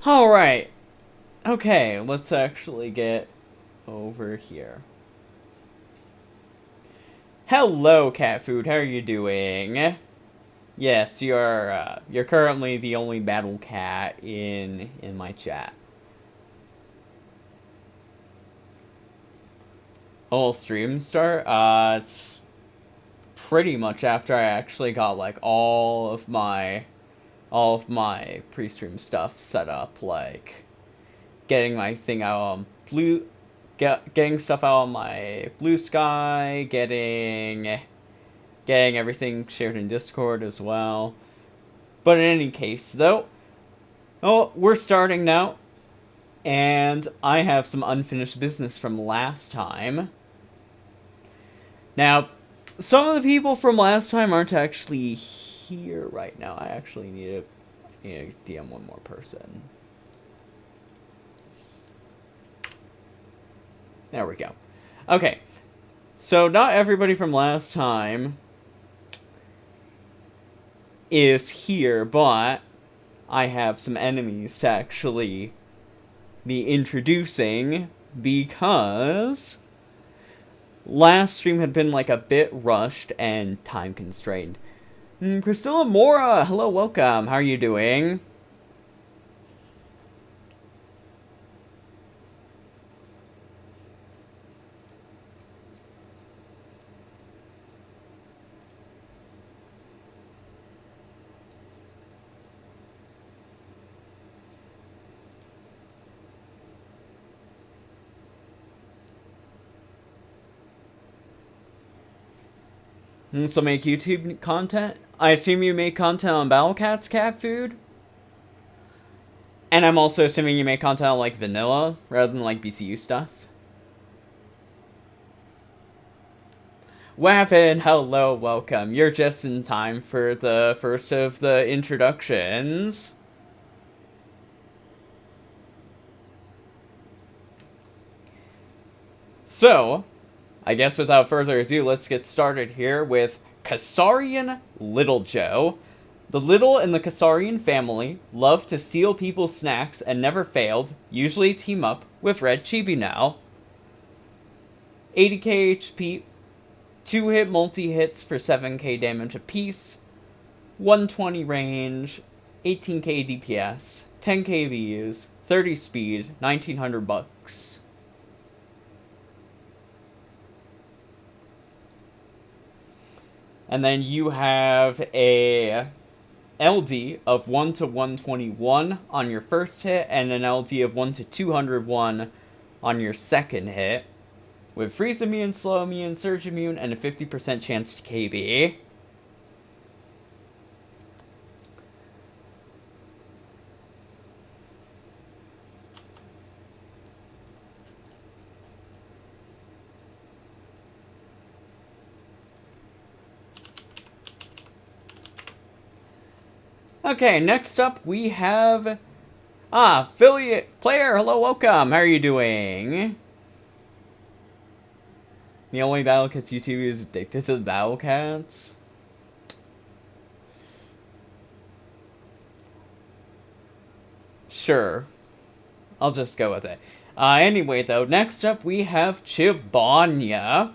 Alright. Okay, let's actually get over here. Hello, cat food. How are you doing? Yes, you're currently the only battle cat in my chat. Oh, stream start? It's pretty much after I actually got like all of my pre-stream stuff set up, like getting my thing out on getting stuff out on my Blue Sky, getting everything shared in Discord as well. But in any case, though, we're starting now, and I have some unfinished business from last time. Now, some of the people from last time aren't actually here right now. I actually need to DM one more person. There we go. Okay, so not everybody from last time is here, but I have some enemies to actually be introducing because last stream had been like a bit rushed and time constrained. Priscilla Mora, hello, welcome. How are you doing? So make YouTube content? I assume you make content on Battle Cats cat food? And I'm also assuming you make content on like vanilla rather than like BCU stuff. Waffin, hello, welcome. You're just in time for the first of the introductions. So, I guess without further ado, let's get started here with Kasarian Little Joe. The Little and the Kasarian family love to steal people's snacks and never failed, usually team up with Red Chibi now. 80k HP, 2-hit multi-hits for 7k damage apiece, 120 range, 18k DPS, 10k Vs, 30 speed, 1900 bucks. And then you have a LD of 1 to 121 on your first hit, and an LD of 1 to 201 on your second hit, with freeze immune, slow immune, surge immune, and a 50% chance to KB. Okay, next up we have affiliate player. Hello, welcome. How are you doing? The only Battle Cats YouTuber is addicted to the Battle Cats. Sure, I'll just go with it. Anyway, though, next up we have Chibanya,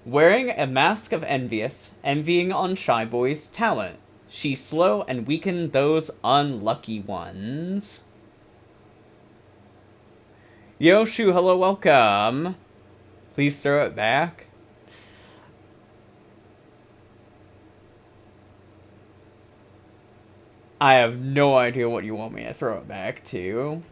wearing a mask of envying on Shy Boy's talent. She's slow and weaken those unlucky ones. Yoshu, hello, welcome. Please throw it back. I have no idea what you want me to throw it back to.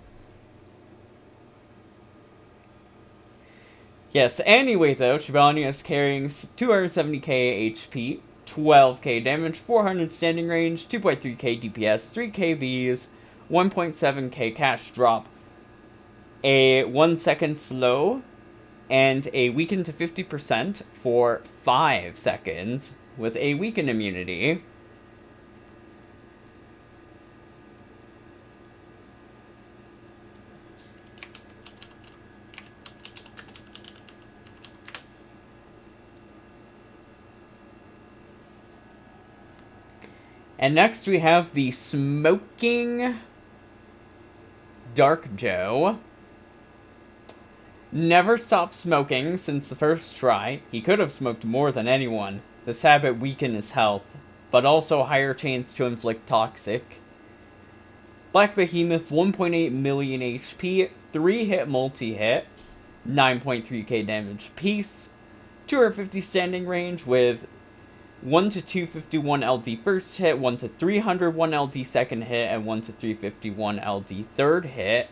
Yes, anyway though, Chibanya is carrying 270k HP, 12k damage, 400 standing range, 2.3k DPS, 3k Vs, 1.7k cash drop, a 1 second slow, and a weaken to 50% for 5 seconds with a weaken immunity. And next we have the Smoking Dark Joe. Never stopped smoking since the first try. He could have smoked more than anyone. This habit weakened his health, but also higher chance to inflict toxic. Black Behemoth, 1.8 million HP, 3-hit multi-hit, 9.3k damage apiece, 250 standing range with 1 to 251 LD first hit, 1 to 301 LD second hit, and 1 to 351 LD third hit.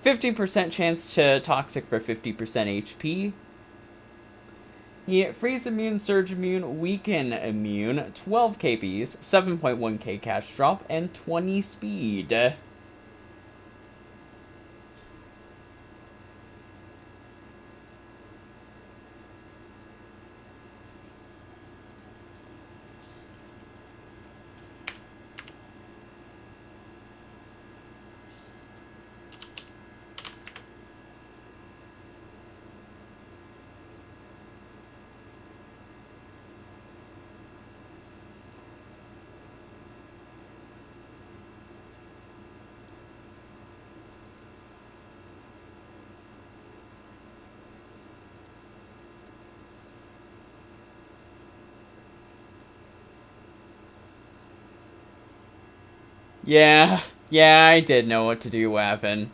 15% chance to toxic for 50% HP. Freeze immune, surge immune, weaken immune, 12 KBs, 7.1k cash drop, and 20 speed. Yeah, I did know what to do, Wavin.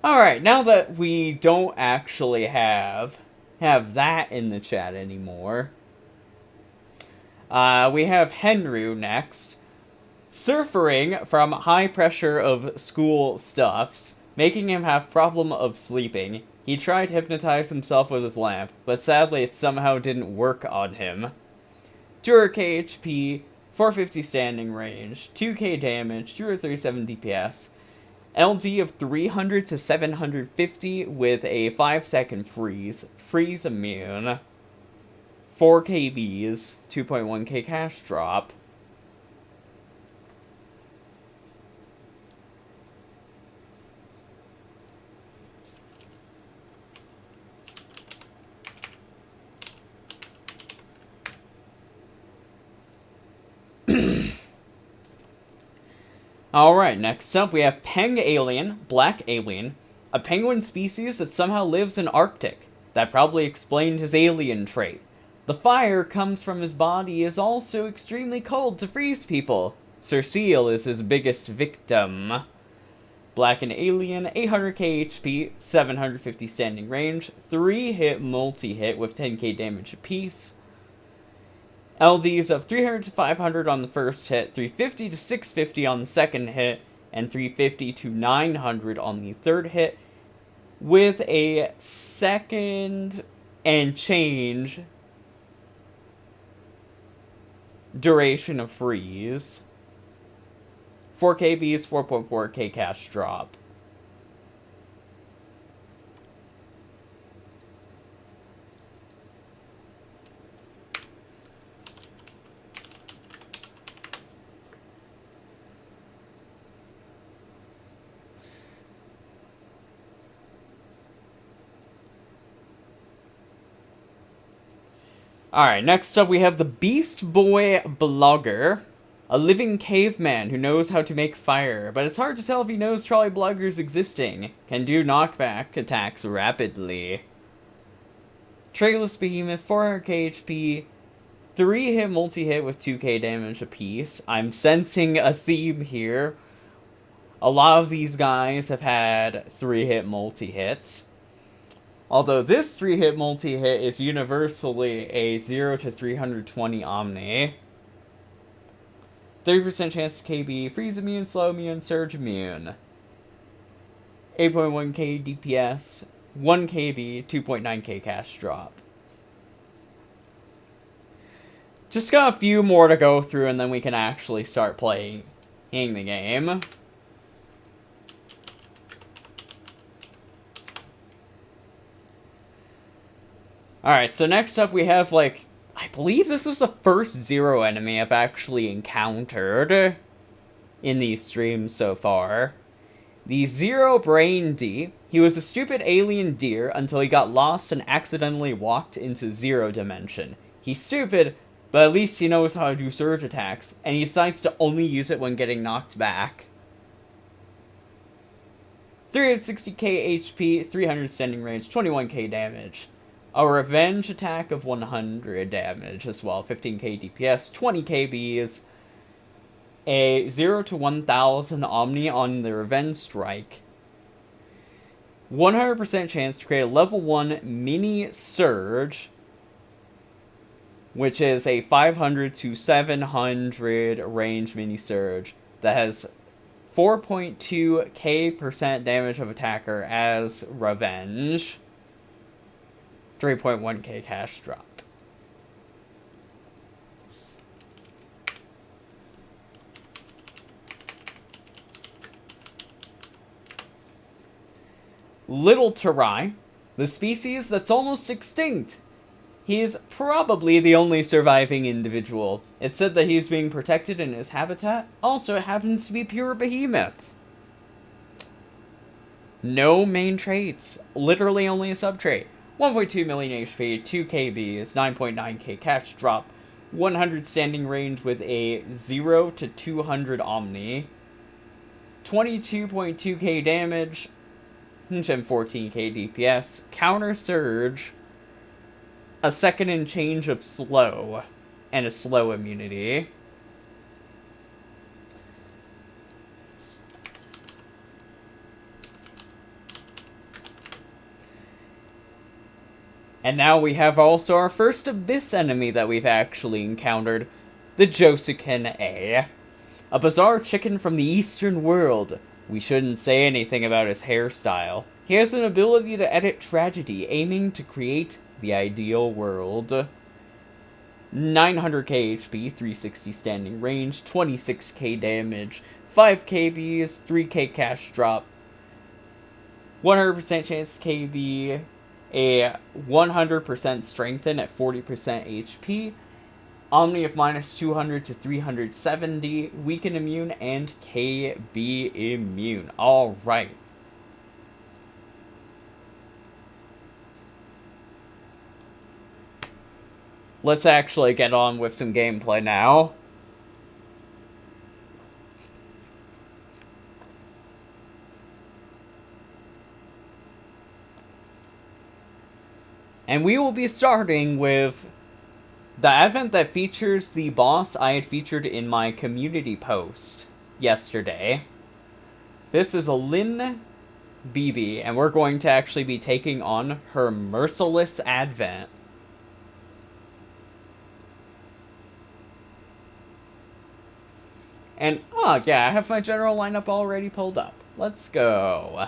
Alright, now that we don't actually have that in the chat anymore, we have Henry next. Suffering from high pressure of school stuffs, making him have problem of sleeping. He tried to hypnotize himself with his lamp, but sadly it somehow didn't work on him. 200k HP, 450 standing range, 2k damage, 237 DPS, LD of 300 to 750 with a 5-second freeze, freeze immune, 4 KBs, 2.1k cash drop. Alright, next up we have Peng Alien, Black Alien, a penguin species that somehow lives in Arctic. That probably explained his alien trait. The fire comes from his body is also extremely cold to freeze people. Sir Seal is his biggest victim. Black and Alien, 800k HP, 750 standing range, 3-hit multi-hit with 10k damage apiece. LDs of 300 to 500 on the first hit, 350 to 650 on the second hit, and 350 to 900 on the third hit, with a second and change duration of freeze. 4KBs, 4.4k cash drop. Alright, next up we have the Beast Boy Blogger, a living caveman who knows how to make fire, but it's hard to tell if he knows trolley bloggers existing. Can do knockback attacks rapidly. Trailess Behemoth, 400k HP, 3-hit multi-hit with 2k damage apiece. I'm sensing a theme here. A lot of these guys have had 3-hit multi-hits. Although this 3-hit multi-hit is universally a 0 to 320 Omni. 30% chance to KB, freeze immune, slow immune, surge immune. 8.1k DPS, 1 KB, 2.9k cash drop. Just got a few more to go through and then we can actually start playing the game. Alright, so next up we have, like, I believe this was the first Zero enemy I've actually encountered in these streams so far. The Zero Brain D. He was a stupid alien deer until he got lost and accidentally walked into Zero Dimension. He's stupid, but at least he knows how to do surge attacks, and he decides to only use it when getting knocked back. 360k HP, 300 standing range, 21k damage. A revenge attack of 100 damage as well, 15k DPS, 20k Bs. A 0 to 1000 Omni on the Revenge Strike. 100% chance to create a level 1 Mini Surge, which is a 500 to 700 range Mini Surge that has 4.2k% damage of attacker as Revenge. 3.1k cash drop. Little Tarai, the species that's almost extinct. He's probably the only surviving individual. It's said that he's being protected in his habitat. Also, it happens to be pure behemoth. No main traits. Literally only a sub-trait. 1.2 million HP, 2 KB is 9.9k cash drop. 100 standing range with a 0 to 200 Omni. 22.2k damage. 114k DPS. Counter Surge. A second and change of slow. And a slow immunity. And now we have also our first Abyss enemy that we've actually encountered. The Josican A. A bizarre chicken from the Eastern world. We shouldn't say anything about his hairstyle. He has an ability to edit tragedy, aiming to create the ideal world. 900k HP, 360 standing range, 26k damage, 5 KBs, 3k cash drop, 100% chance to KB, a 100% strengthen at 40% HP, Omni of minus 200 to 370, weaken immune, and KB immune. Alright. Let's actually get on with some gameplay now. And we will be starting with the advent that features the boss I had featured in my community post yesterday. This is a Lynn BB, and we're going to actually be taking on her Merciless advent. And, oh yeah, I have my general lineup already pulled up. Let's go.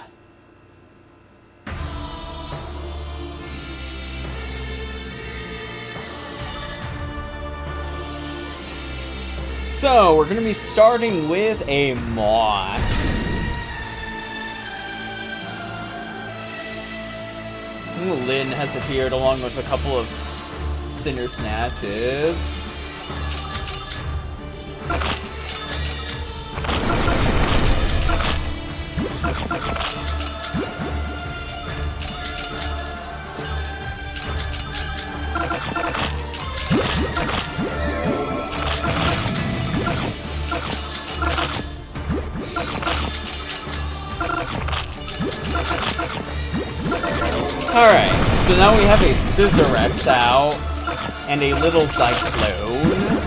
So, we're going to be starting with a Moth. Ooh, Lynn has appeared along with a couple of Sinner Snatches. Alright, so now we have a Scissorex out, and a little Cyclone.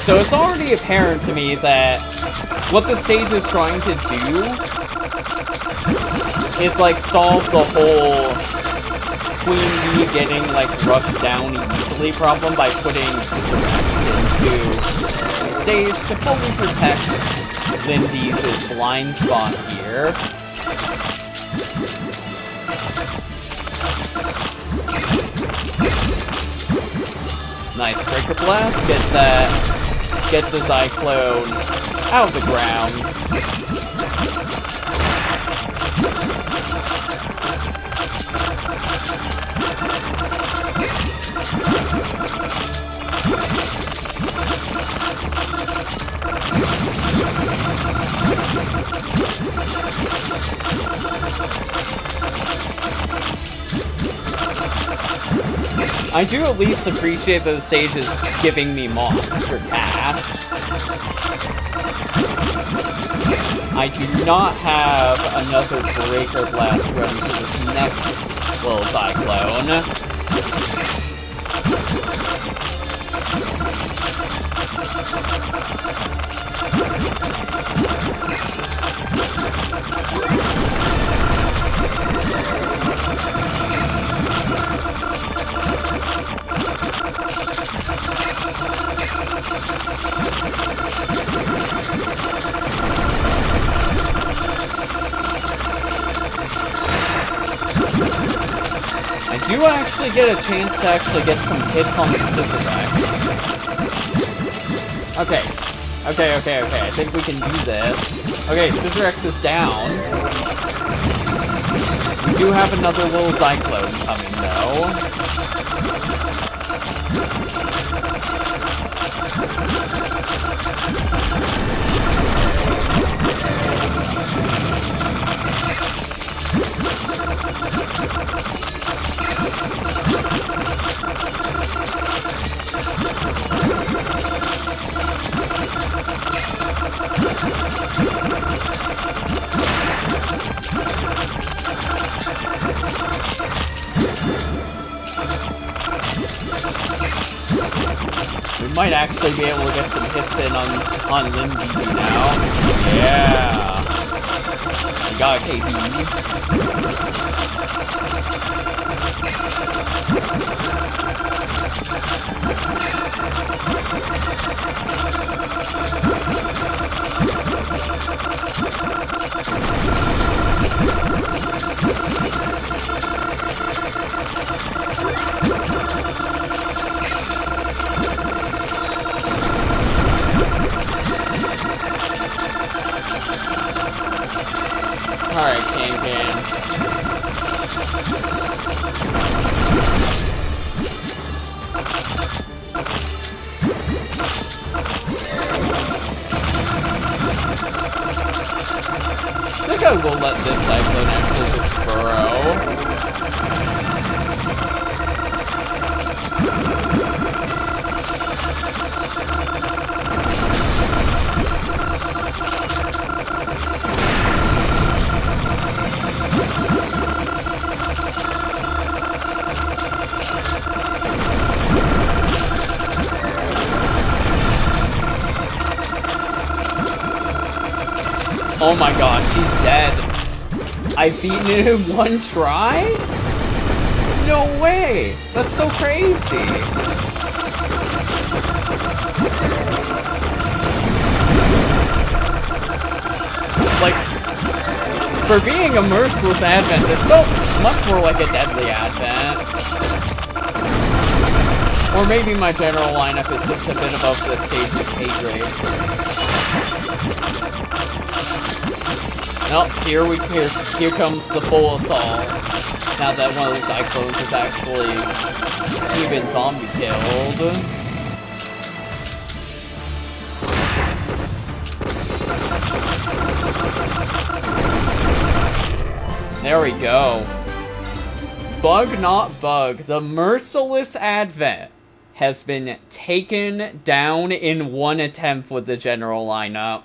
So it's already apparent to me that what the stage is trying to do is, like, solve the whole Queen Bee getting, like, rushed down easily problem by putting Scissorex into the stage to fully protect Lindy's blind spot here. Nice Breaker Blast. Get the Cyclone out of the ground. I do at least appreciate that the stage is giving me monster cash. I do not have another Breaker Blast ready for this next little Cyclone. I do actually get a chance to actually get some hits on the Scissor X. Okay. I think we can do this. Okay, Scissor X is down. We do have another little Cyclone coming, though. We might actually be able to get some hits in on Lindy now. Yeah. We got a KD. Alright, Can. I think I will let this Cyclone actually just burrow. Oh my gosh, she's dead. I've beaten it in one try? No way! That's so crazy! Like, for being a Merciless Advent, this felt much more like a Deadly Advent. Or maybe my general lineup is just a bit above the stage's pay grade. Nope, here comes the full assault. Now that one of the Cyclones is actually even zombie killed. There we go. Bug not bug. The Merciless Advent has been taken down in one attempt with the general lineup.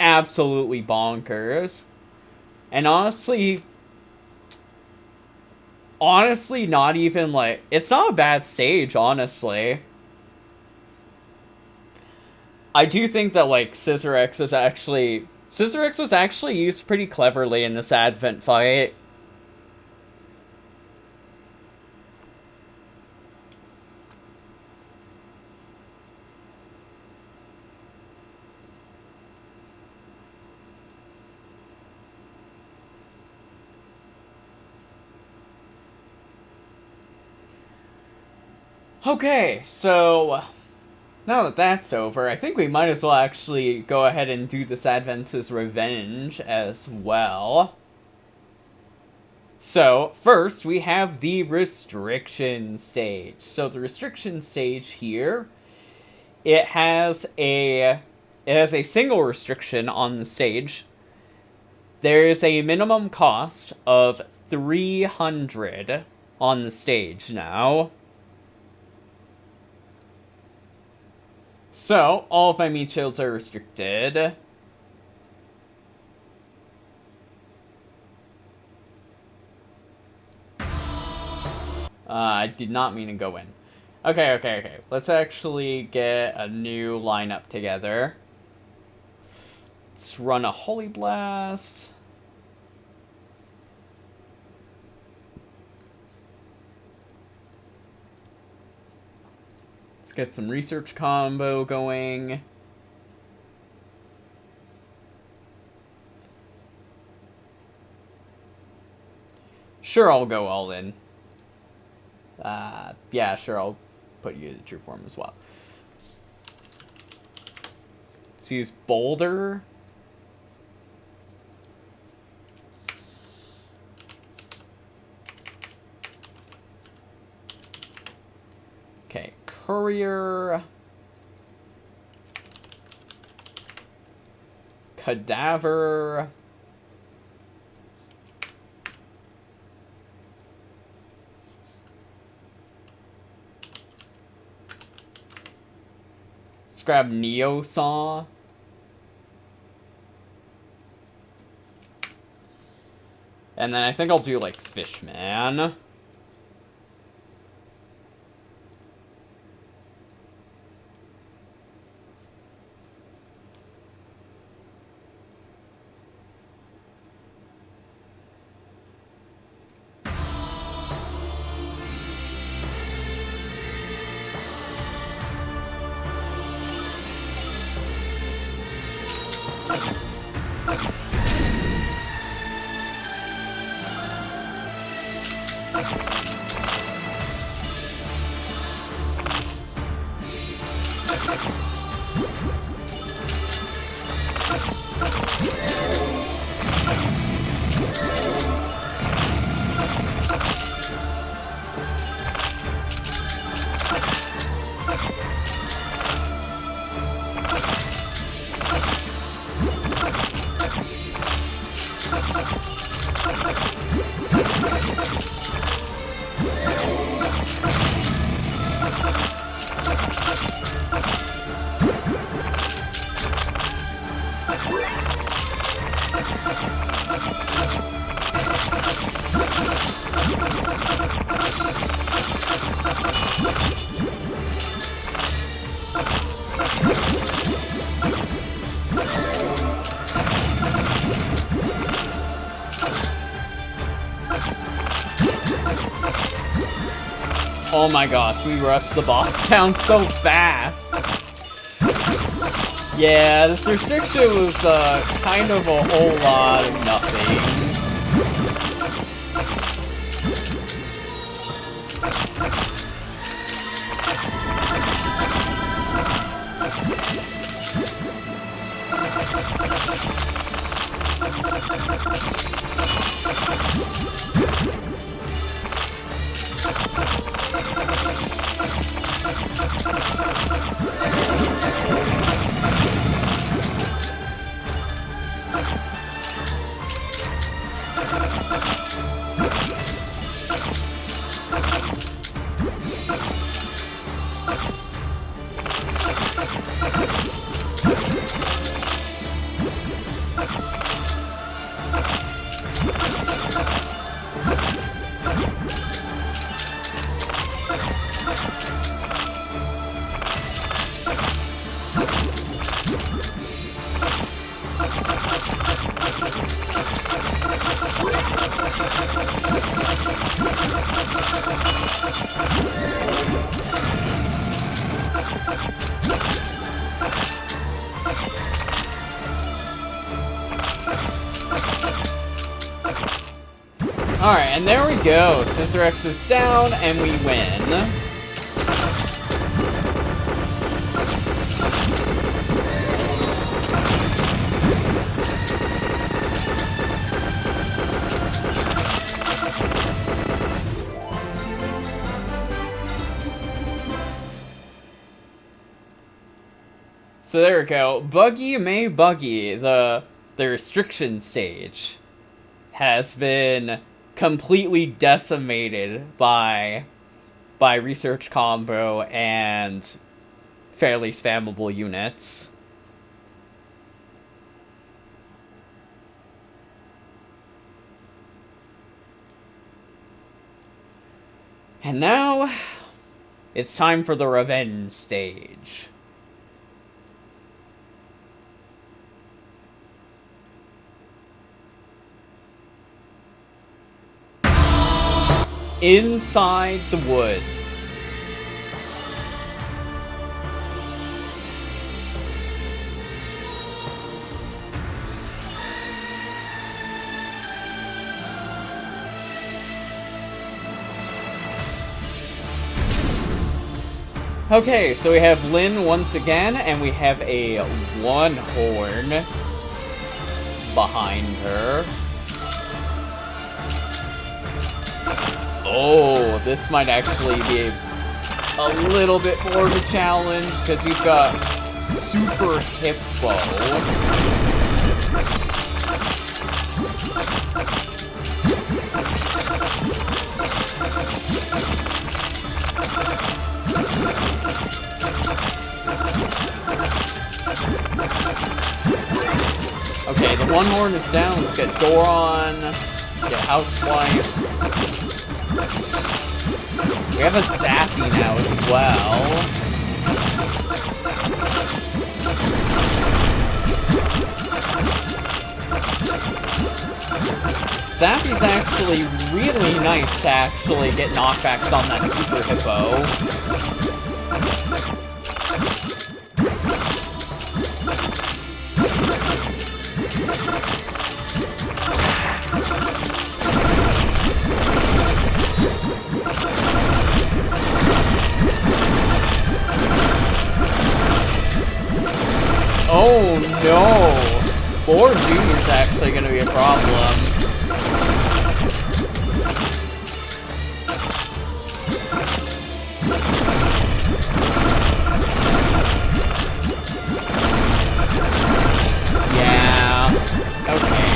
Absolutely bonkers. And honestly, not even like, it's not a bad stage, honestly. I do think that like Scissor X was actually used pretty cleverly in this Advent fight. Okay, so now that that's over, I think we might as well actually go ahead and do this Advents's Revenge as well. So, first, we have the restriction stage. So, the restriction stage here, it has a single restriction on the stage. There is a minimum cost of 300 on the stage now. So, all of my meat shields are restricted. I did not mean to go in. Okay. Let's actually get a new lineup together. Let's run a Holy Blast. Let's get some research combo going. Sure, I'll go all in. Yeah, sure, I'll put you to true form as well. Let's use Boulder. Okay, Courier. Cadaver. Let's grab Neo Saw. And then I think I'll do like Fishman. Oh my gosh, we rushed the boss down so fast. Yeah, this restriction was kind of a whole lot of nothing. Alright, and there we go. Scissor X is down, and we win. So there we go. Buggy May Buggy, the restriction stage, has been completely decimated by research combo and fairly spammable units. And now it's time for the revenge stage. Inside the woods. Okay, so we have Lynn once again, and we have a one horn behind her. Oh, this might actually be a little bit more of a challenge, because you've got Super Hippo. Okay, the one horn is down. Let's get Doron, get Housewife. We have a Zappy now as well. Zappy's actually really nice to actually get knockbacks on that Super Hippo. Oh no! 4 Junior's actually gonna be a problem. Yeah. Okay.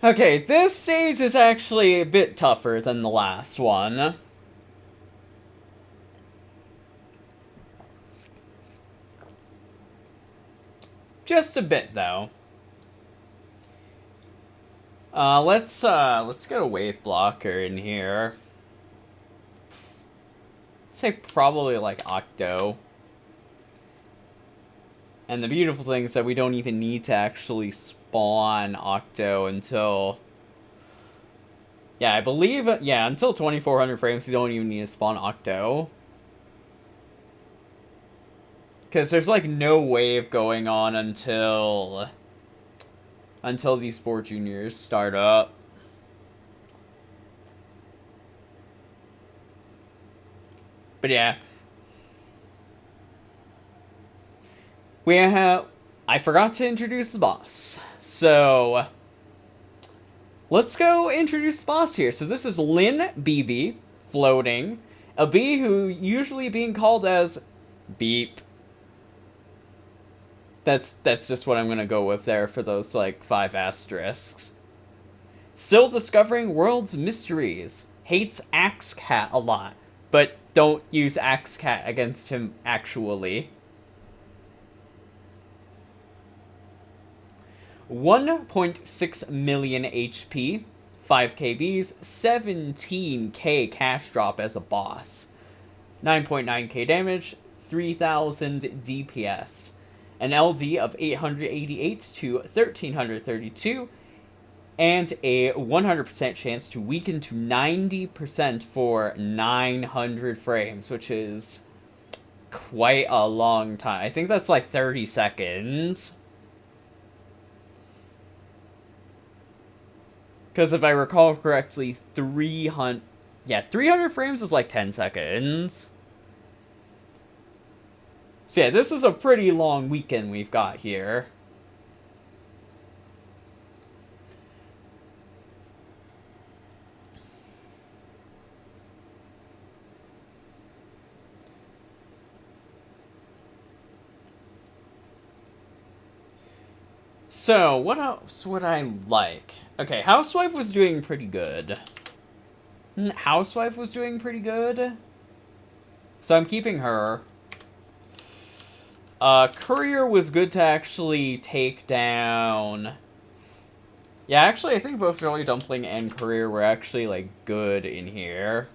Okay, this stage is actually a bit tougher than the last one. Just a bit, though. Let's get a wave blocker in here. I'd say probably like Octo. And the beautiful thing is that we don't even need to actually spawn Octo until... Yeah, I believe... Yeah, until 2400 frames, you don't even need to spawn Octo. Because there's, like, no wave going on until these 4 juniors start up. But yeah. We have... I forgot to introduce the boss. So... let's go introduce the boss here. So this is Lynn BB, floating. A bee who usually being called as Beep. That's just what I'm gonna go with there for those, like, 5 asterisks. Still discovering world's mysteries. Hates Axe Cat a lot. But don't use Axe Cat against him actually. 1.6 million HP, 5 KBs, 17k cash drop as a boss, 9.9k damage, 3000 DPS, an LD of 888 to 1332, and a 100% chance to weaken to 90% for 900 frames, which is quite a long time. I think that's like 30 seconds. Because if I recall correctly, 300 frames is like 10 seconds. So yeah, this is a pretty long weekend we've got here. So, what else would I like? Okay, Housewife was doing pretty good. Housewife was doing pretty good. So I'm keeping her. Courier was good to actually take down. Yeah, actually, I think both Jolly Dumpling and Courier were actually, like, good in here.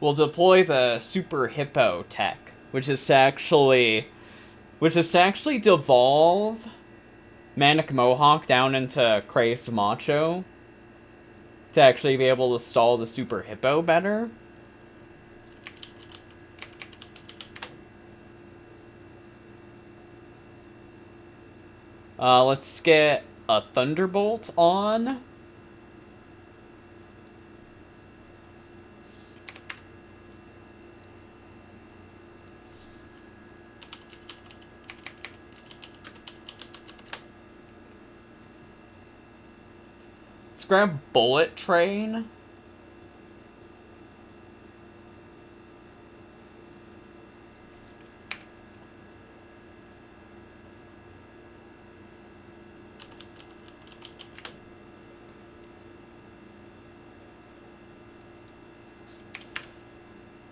We'll deploy the Super Hippo tech, which is to actually devolve Manic Mohawk down into Crazed Macho to actually be able to stall the Super Hippo better. Let's get a Thunderbolt on. Let's grab Bullet Train.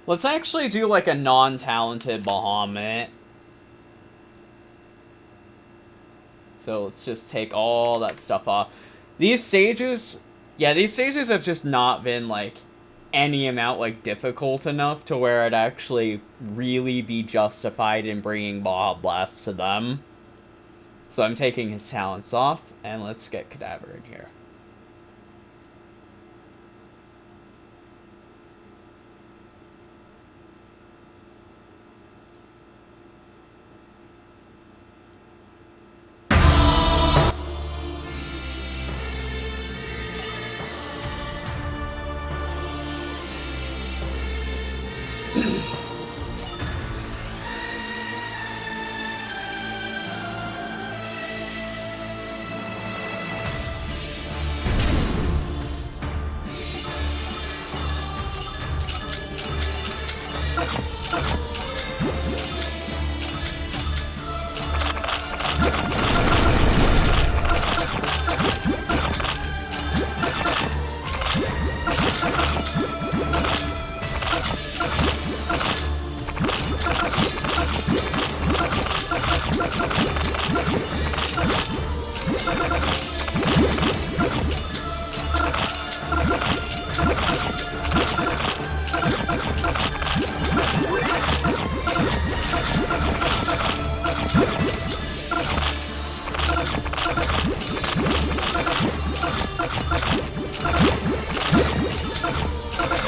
Let's actually do like a non-talented Bahamut. So let's just take all that stuff off. These stages, yeah, these stages have just not been like any amount like difficult enough to where it'd actually really be justified in bringing Baja Blast to them. So I'm taking his talents off, and let's get Cadaver in here.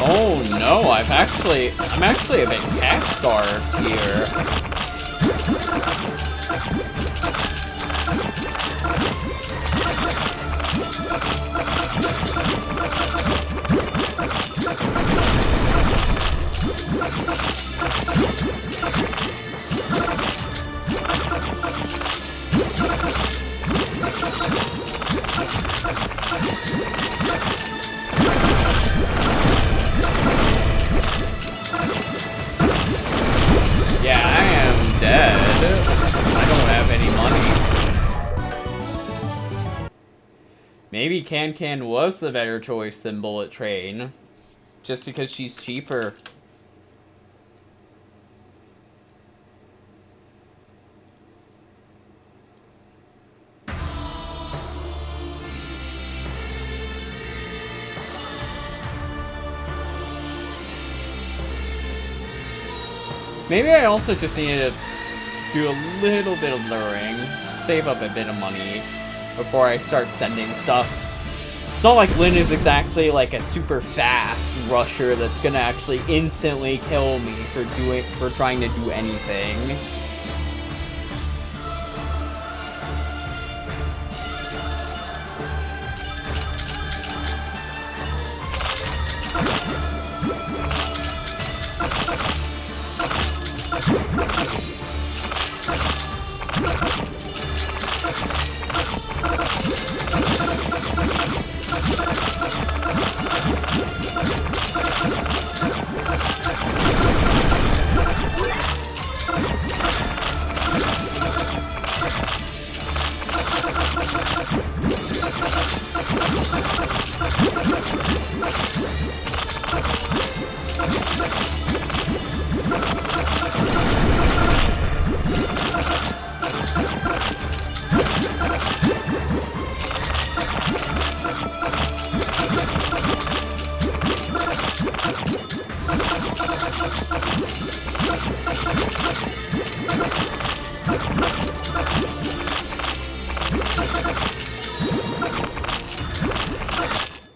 Oh no, I'm actually a bit cash-starved here. Yeah, I am dead. I don't have any money. Maybe Can was the better choice than Bullet Train. Just because she's cheaper. Maybe I also just need to do a little bit of luring, save up a bit of money before I start sending stuff. It's not like Lyn is exactly like a super fast rusher that's gonna actually instantly kill me for trying to do anything.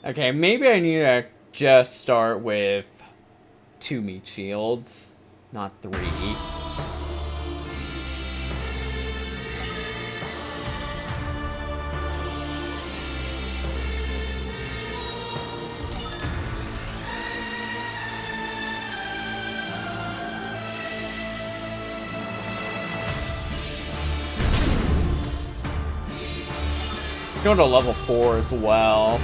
Okay, maybe I need to just start with 2 meat shields, not 3. Go to level 4 as well.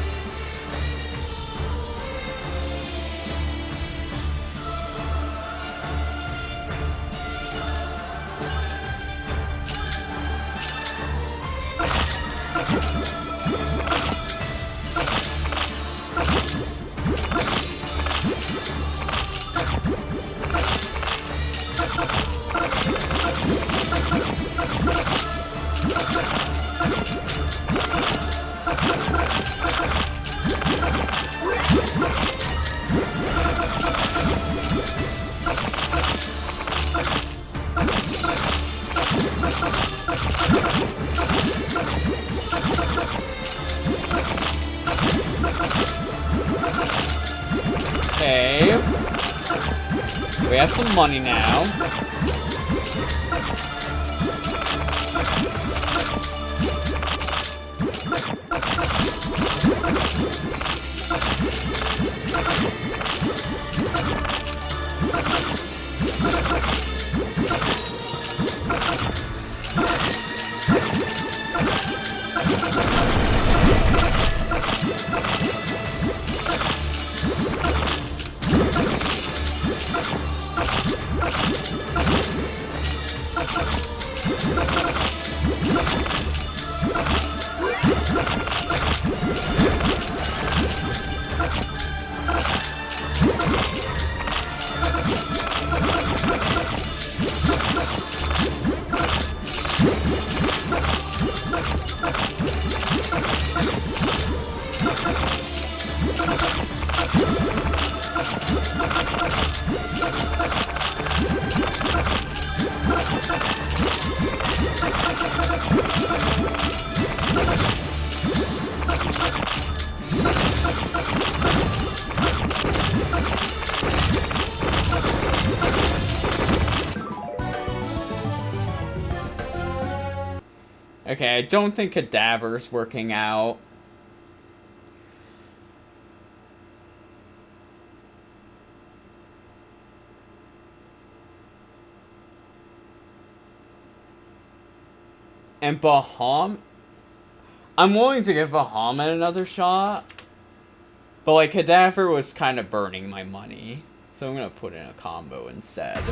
Okay. We have some money now. Okay, I don't think Cadaver's working out. And Baham, I'm willing to give Bahamut another shot. But like Cadaver was kind of burning my money. So I'm gonna put in a combo instead.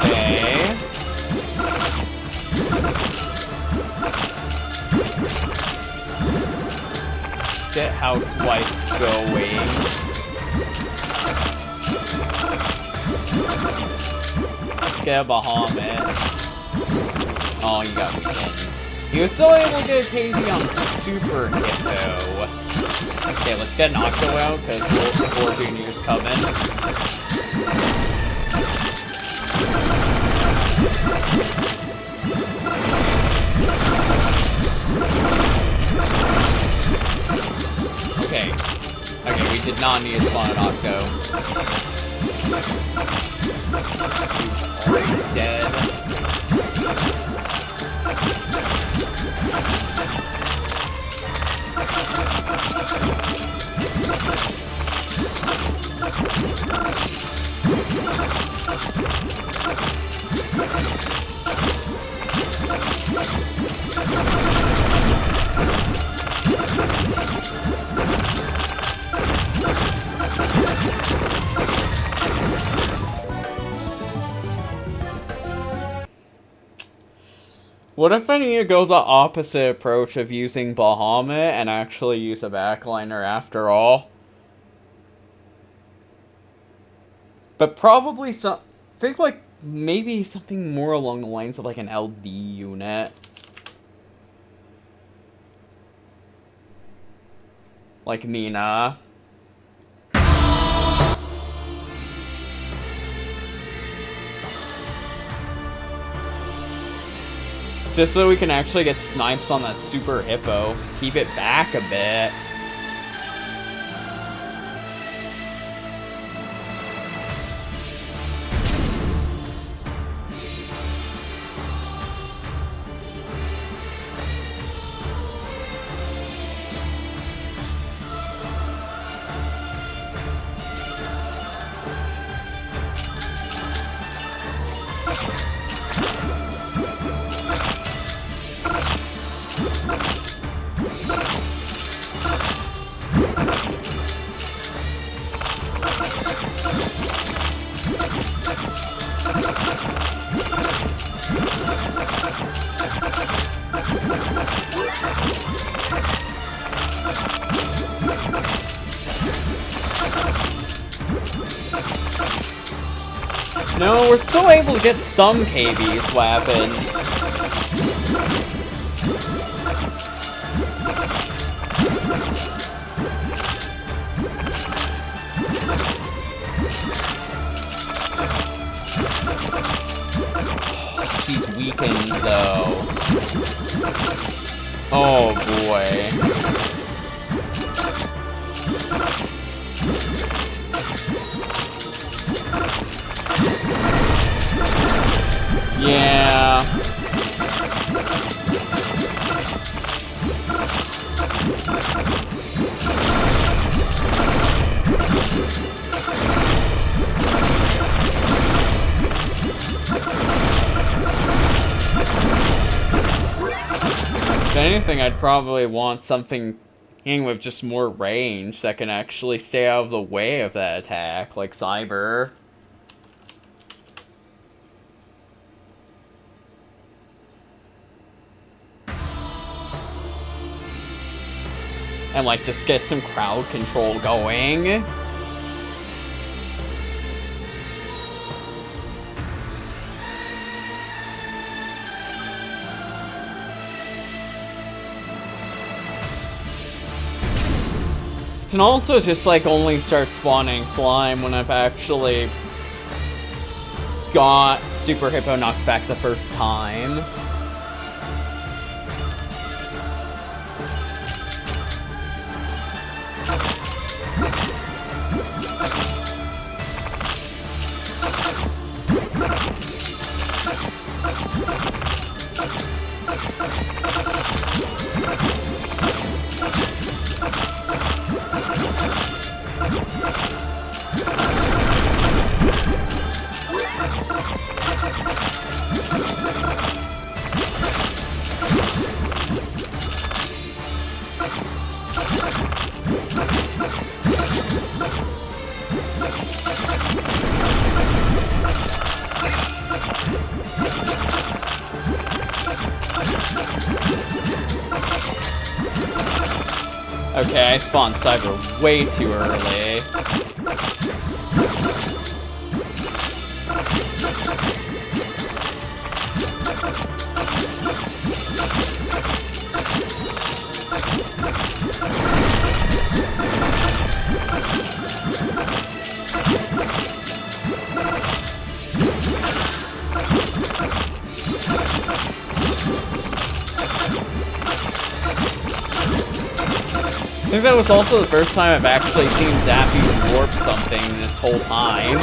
Okay. Get housewife going. Let's get a Bahamut. Oh, you got weakened. He was still able to get a KD on Super Hippo. Okay, let's get an Octo out, because War Junior's coming. Okay. Okay, we did not need to spawn an Octo. He's already dead. What if I need to go the opposite approach of using Bahamut and actually use a backliner after all? But probably think like maybe something more along the lines of like an LD unit. Like Mina. Just so we can actually get snipes on that Super Hippo. Keep it back a bit. No, we're still able to get some KBs weapon. She's weakened though. Oh boy. Yeah. If anything, I'd probably want something with just more range that can actually stay out of the way of that attack, like Cyber. And like just get some crowd control going. Can also just like only start spawning slime when I've actually got Super Hippo knocked back the first time. Okay, I spawned Cyber way too early. I think that was also the first time I've actually seen Zappy warp something this whole time.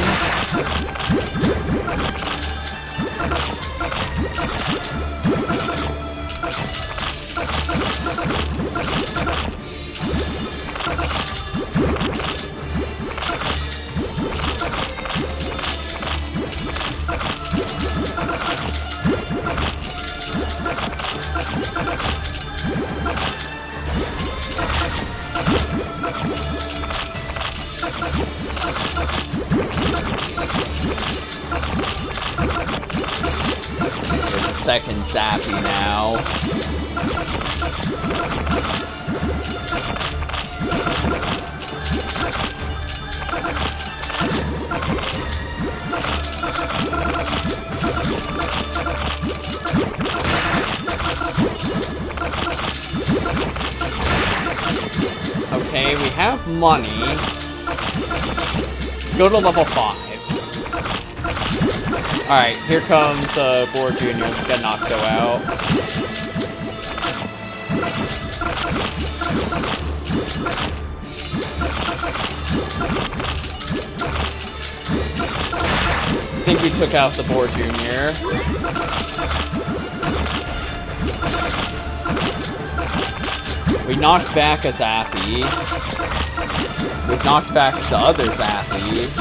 There's a second Zappy now. Okay, we have money. Go to level 5. Alright, here comes Boar Jr. Let's get Nocto out. I think we took out the Boar Jr. We knocked back a Zappy. We've knocked back the other Zappy.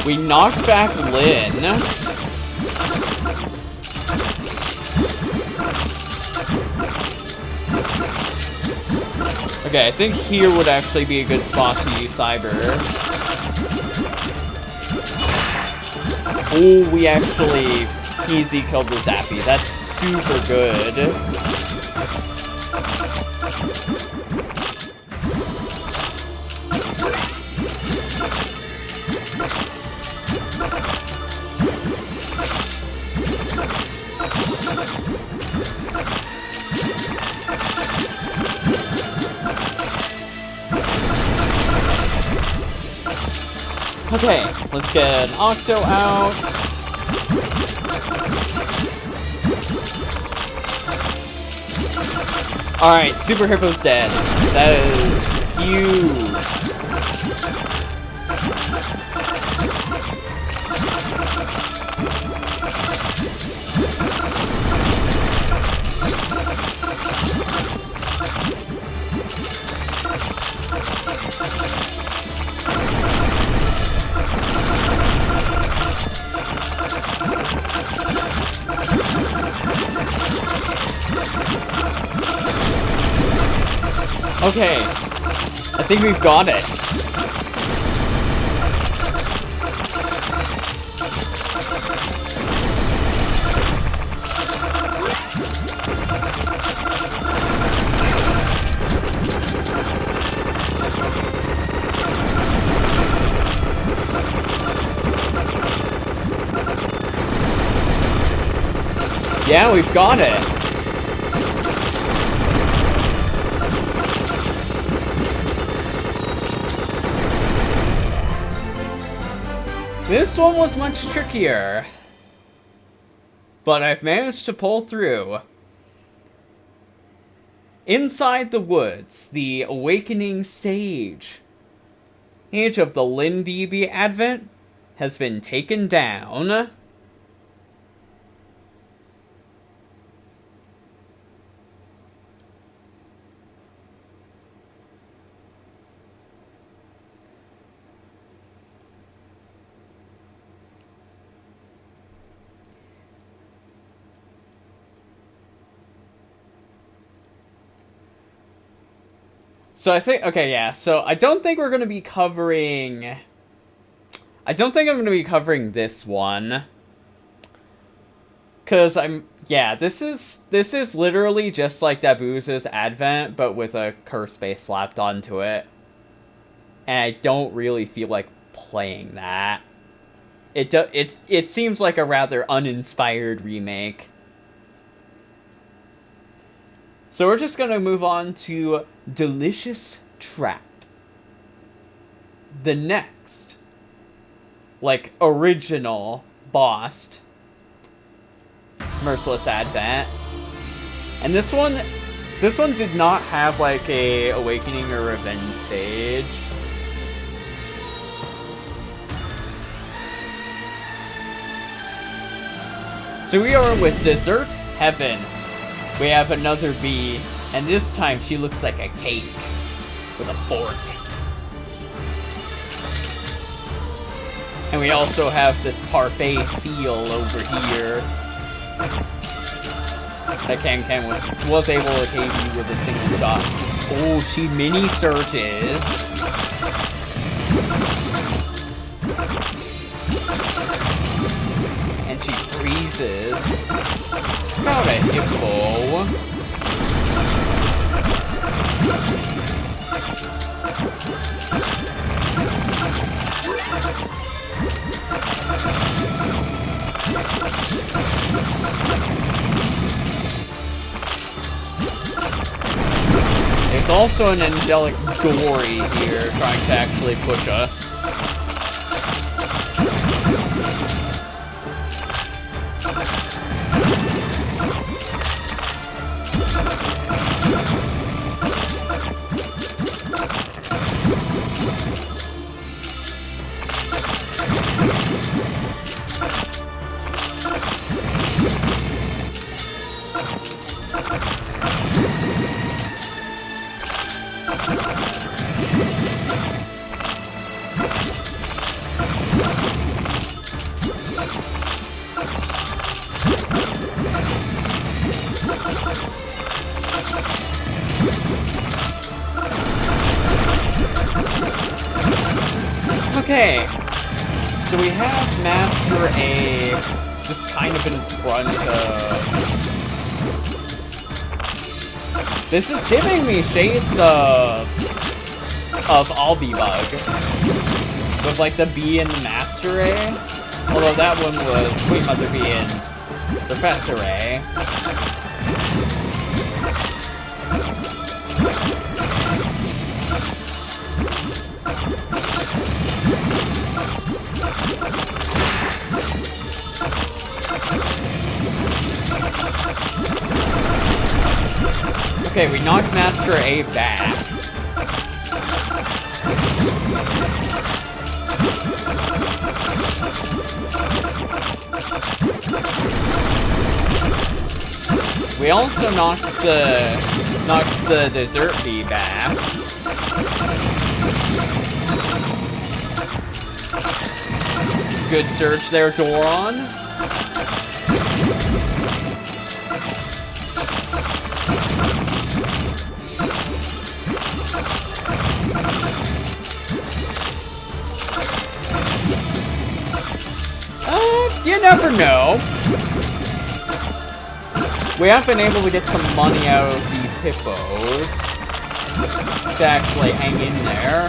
We knocked back Lynn. Okay, I think here would actually be a good spot to use Cyber. Oh, we actually easy killed the Zappy. That's super good. Okay, let's get Octo out. Alright, Super Hippo's dead. That is huge. Okay, I think we've got it. Yeah, we've got it. This one was much trickier, but I've managed to pull through. Inside the Woods, the Awakening stage. Age of the Lin BB Advent has been taken down. So I think, okay, yeah, so I don't think we're going to be covering... I don't think I'm going to be covering this one. Because this is literally just like Dabuza's Advent, but with a curse base slapped onto it. And I don't really feel like playing that. It seems like a rather uninspired remake. So we're just gonna move on to Delicious Trap. The next, like, original boss, Merciless Advent. And this one did not have, like, a Awakening or Revenge stage. So we are with Dessert Heaven. We have another bee, and this time she looks like a cake with a fork. And we also have this parfait seal over here that Can was able to KV with a single shot. Oh, she mini surges. And she freezes. Got a hippo. There's also an angelic Dory here trying to actually push us. Okay, so we have Master A just kind of in front of... This is giving me shades of Albibug, with like the B and the Master A, although that one was Sweet Mother B and Professor A. Okay, we knocked Master A back. We also knocked the Dessert Bee back. Good search there, Doron. You never know. We have been able to get some money out of these hippos to actually hang in there.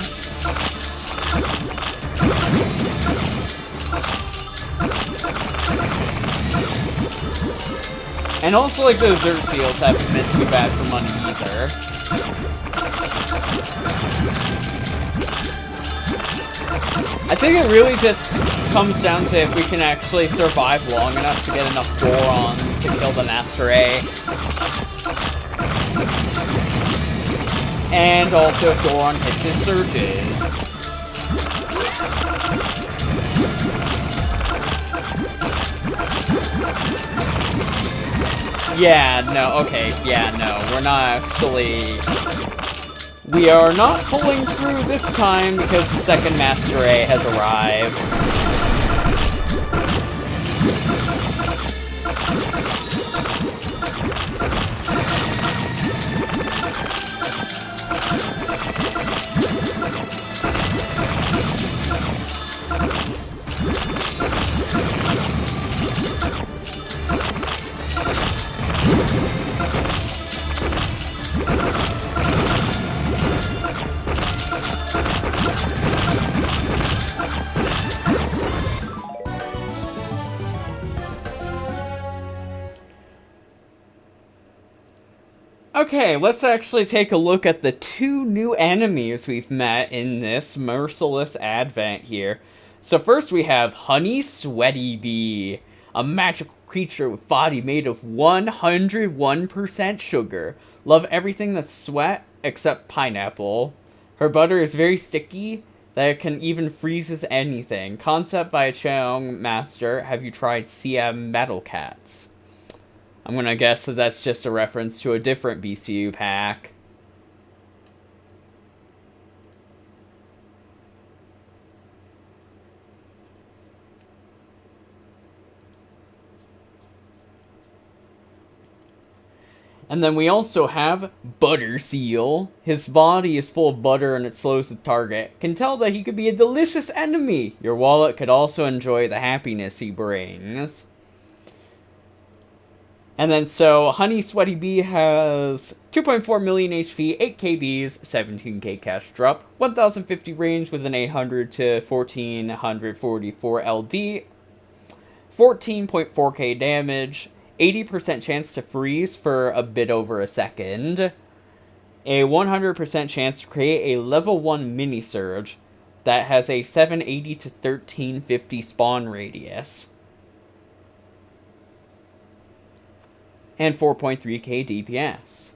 And also, like, the dessert seals haven't been too bad for money either. I think it really just comes down to if we can actually survive long enough to get enough Dorons to kill the Master A. And also if Doron hits his surges. Yeah, no, okay, yeah, no, we're not actually... We are not pulling through this time because the second Master A has arrived. Okay, let's actually take a look at the 2 new enemies we've met in this Merciless Advent here. So first we have Honey Sweaty Bee, a magical creature with body made of 101% sugar. Love everything that's sweat except pineapple. Her butter is very sticky, that it can even freezes anything. Concept by a Cheong master. Have you tried CM Metal Cats? I'm gonna guess that that's just a reference to a different BCU pack. And then we also have Butter Seal. His body is full of butter and it slows the target. Can tell that he could be a delicious enemy. Your wallet could also enjoy the happiness he brings. And then so Honey Sweaty Bee has 2.4 million HP, 8 KBs, 17k cash drop, 1050 range with an 800 to 1444 LD, 14.4k damage, 80% chance to freeze for a bit over a second, a 100% chance to create a level 1 mini surge that has a 780 to 1350 spawn radius, and 4.3k DPS.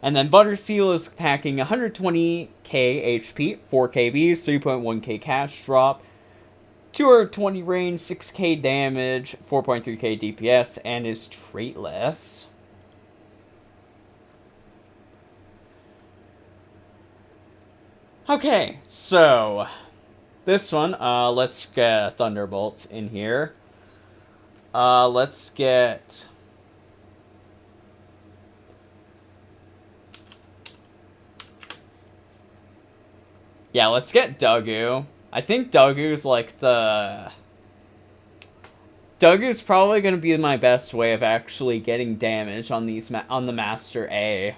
And then Butter Seal is packing 120k HP, 4 KBs, 3.1k cash drop, 220 range, 6k damage, 4.3k DPS, and is traitless. Okay, so this one, let's get Thunderbolt in here. Let's get... Yeah, let's get Dagu. I think Dagu's like the... Dagu's probably going to be my best way of actually getting damage on these on the Master A.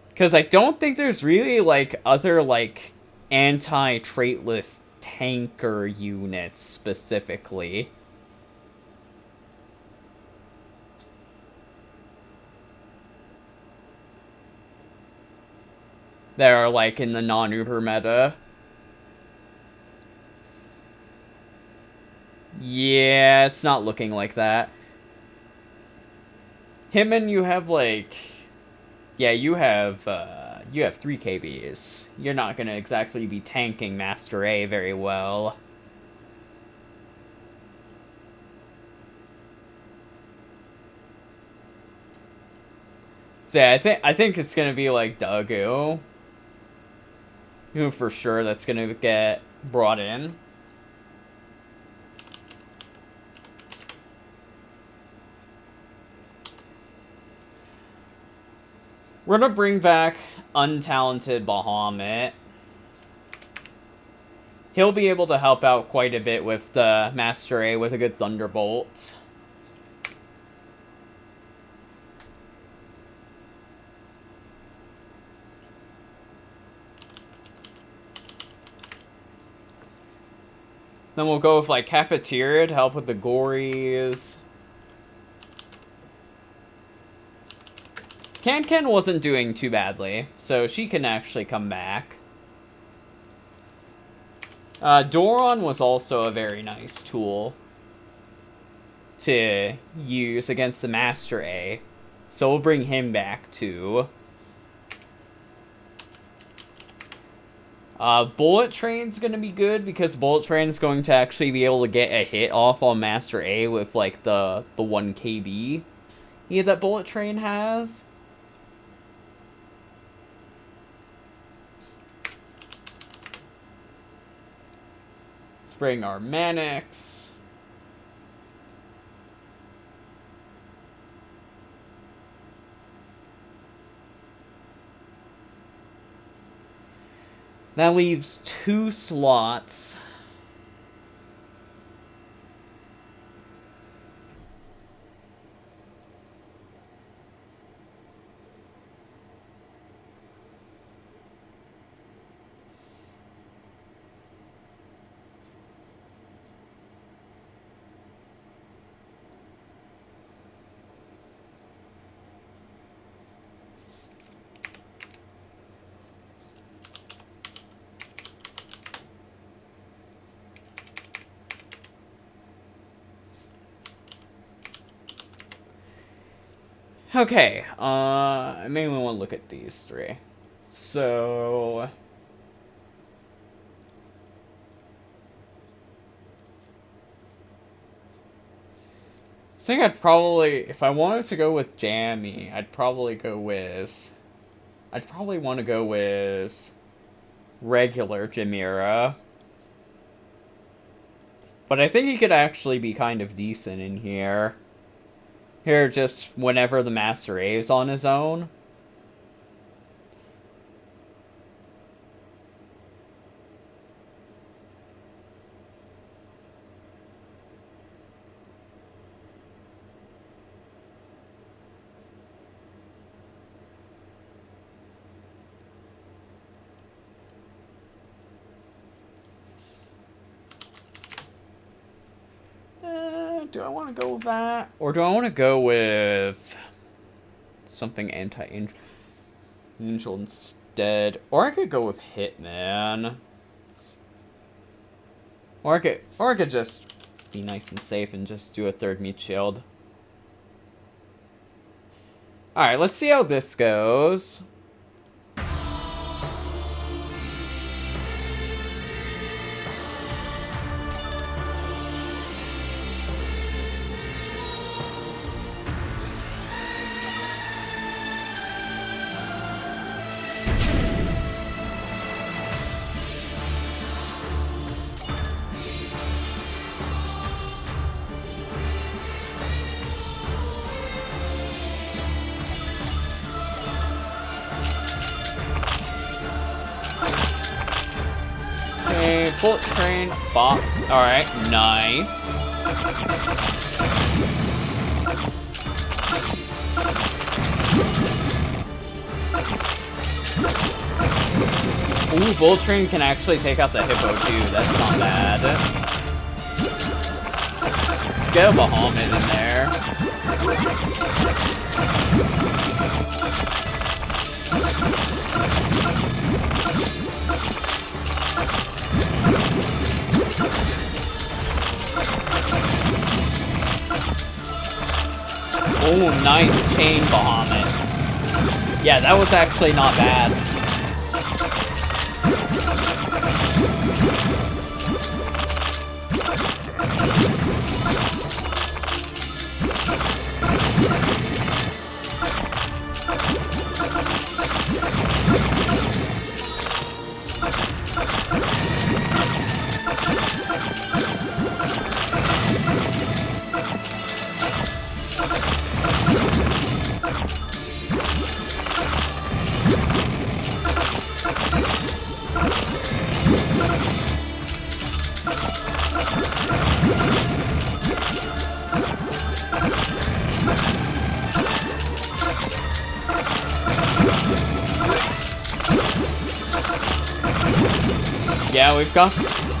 Because I don't think there's really, like, other, like, anti-traitless tanker units, specifically. That are, like, in the non-Uber meta. Yeah, it's not looking like that. Him and you have, like... Yeah, you have 3 KBs. You're not gonna exactly be tanking Master A very well. So yeah, I think it's gonna be like Dagu, who for sure that's gonna get brought in. We're gonna bring back Untalented Bahamut. He'll be able to help out quite a bit with the Master A with a good Thunderbolt. Then we'll go with like Cafeteria to help with the Gories. Can wasn't doing too badly, so she can actually come back. Doron was also a very nice tool to use against the Master A, so we'll bring him back too. Bullet Train's gonna be good because Bullet Train's going to actually be able to get a hit off on Master A with like the 1 KB that Bullet Train has. Let's bring our Manix. That leaves 2 slots. Okay, I mainly want to look at these three. So... I think I'd probably, if I wanted to go with Jammy, I'd probably want to go with regular Chimera. But I think he could actually be kind of decent in here. Here, just whenever the Master A's on his own. Do I want to go with that? Or do I want to go with something anti-angel instead? Or I could go with Hitman. Or I could just be nice and safe and just do a third meat shield. Alright, let's see how this goes. Bullet train, bop. Alright, nice. Ooh, bullet train can actually take out the hippo too. That's not bad. Let's get a Bahamut in there. Oh, nice chain Bahamut. Yeah, that was actually not bad.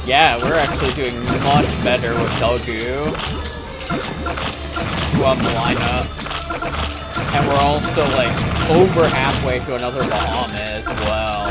Yeah, we're actually doing much better with Dogu on the lineup. And we're also, like, over halfway to another Bahamut as well.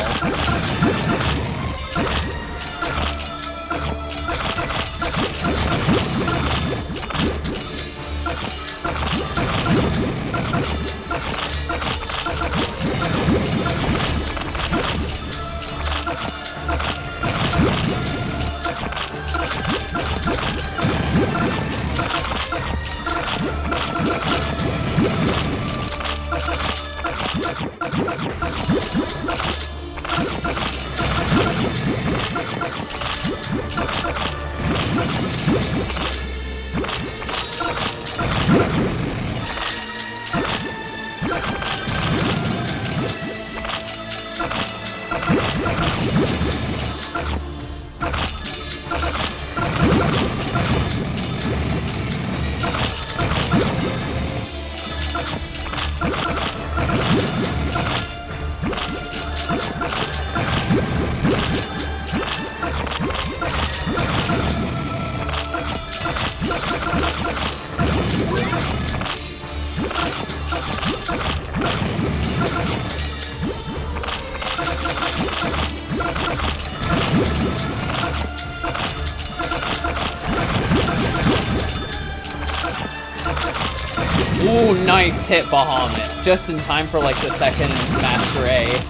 Ooh, nice hit, Bahamut. Just in time for, like, the second Master A.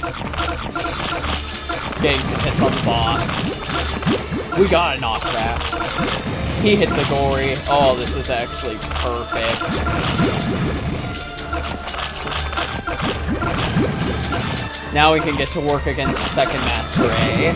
Getting some hits on the boss. We gotta knock that. He hit the Gory. Oh, this is actually perfect. Now we can get to work against the second Master A.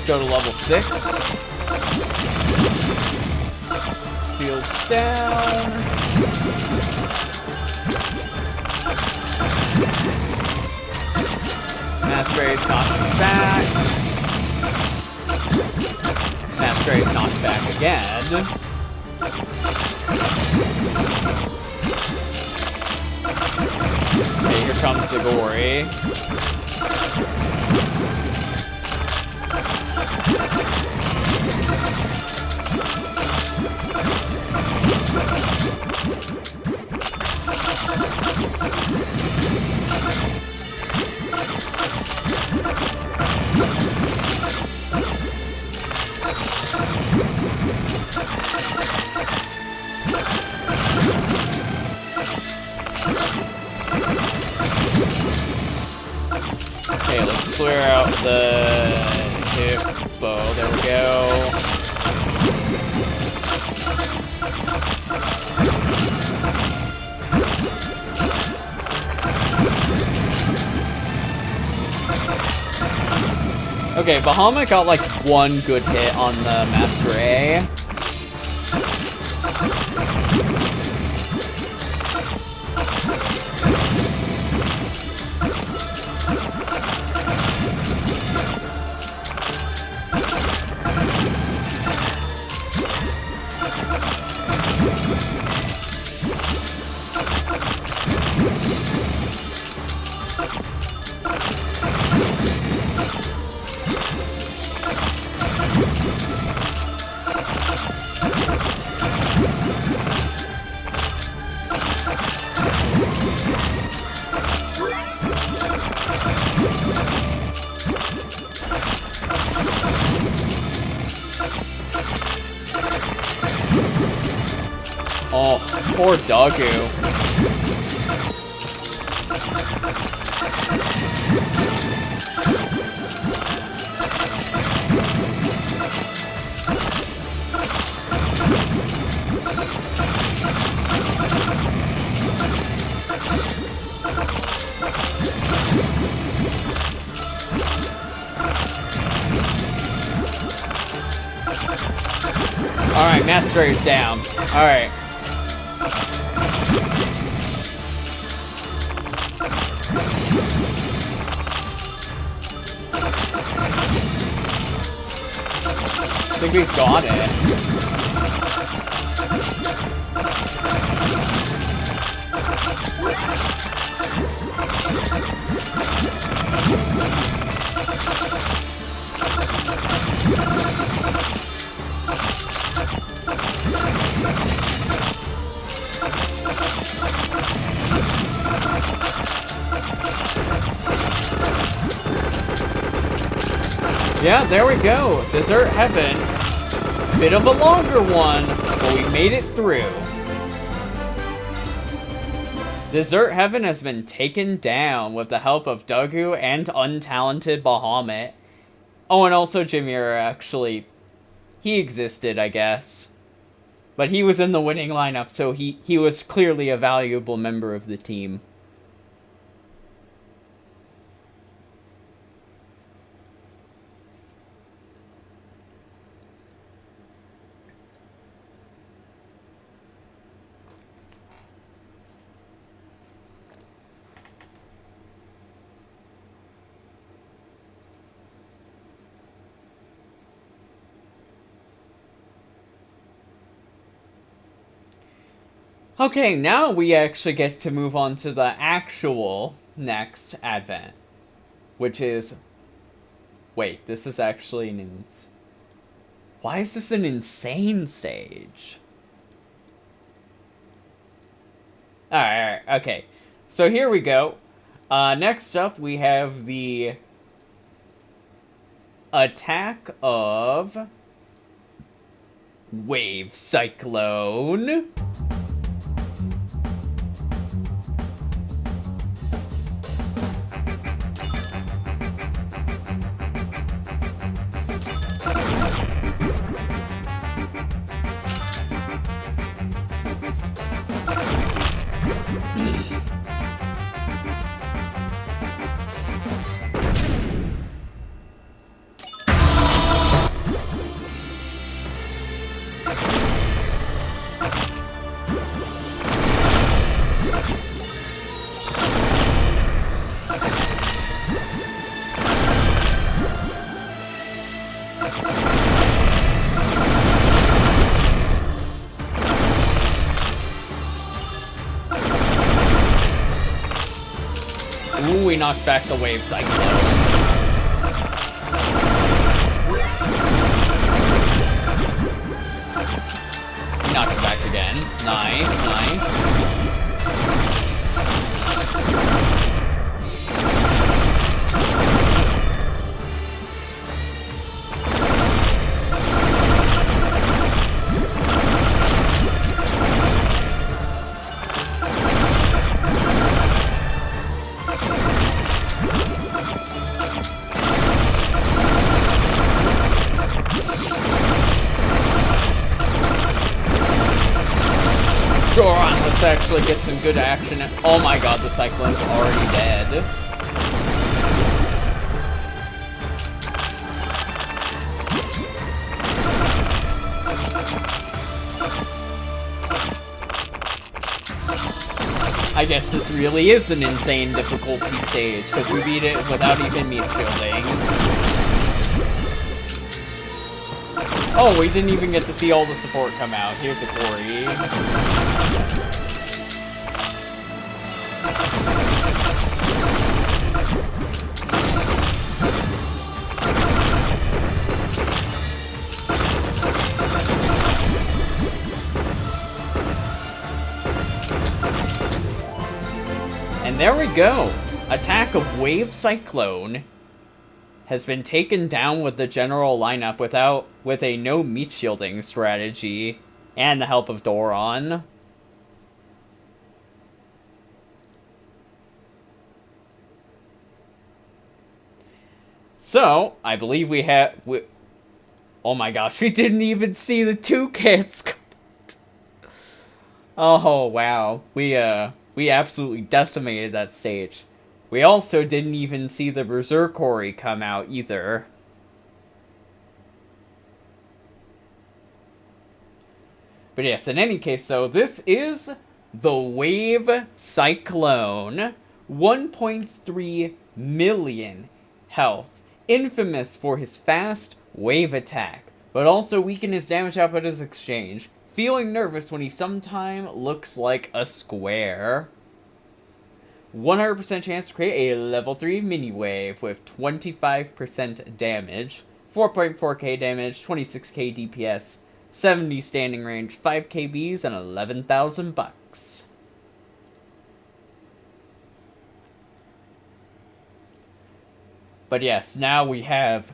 Go to level 6. Shields down. Master Ace knocked back. Master Ace knocked back again. Okay, here comes the Gory. Okay, let's clear out the hippo. There we go. Okay, Bahamut got like one good hit on the Master A. Oh, poor Doggo. Alright, Master is down. Alright. I think we've got it. Yeah, there we go. Desert Heaven. Bit of a longer one, but we made it through. Desert Heaven has been taken down with the help of Dogu and untalented Bahamut. Oh, and also Jameer, actually. He existed, I guess. But he was in the winning lineup, so he was clearly a valuable member of the team. Okay, now we actually get to move on to the actual next advent, which is... Wait, this is actually an... Why is this an insane stage? Alright, okay. So here we go. Next up, we have the attack of Wave Cyclone. Ooh, we knocked back the Wave Cyclone. Knock it back again. Nice, nice. Doron, let's actually get some good action. Oh my god, the Cyclone's already dead. I guess this really is an insane difficulty stage, because we beat it without even meat shielding. Oh, we didn't even get to see all the support come out. Here's a Quarry. And there we go. Attack of Wave Cyclone has been taken down with the general lineup with a no meat shielding strategy and the help of Doron. So, I believe we have... oh my gosh, we didn't even see the 2 kits! Oh, wow. We absolutely decimated that stage. We also didn't even see the Berserkory come out either. But yes, in any case, so this is the Wave Cyclone. 1.3 million health. Infamous for his fast wave attack, but also weaken his damage output as exchange. Feeling nervous when he sometimes looks like a square. 100% chance to create a level 3 mini wave with 25% damage, 4.4k damage, 26k DPS, 70 standing range, 5 KBs, and 11,000 bucks. But yes, now we have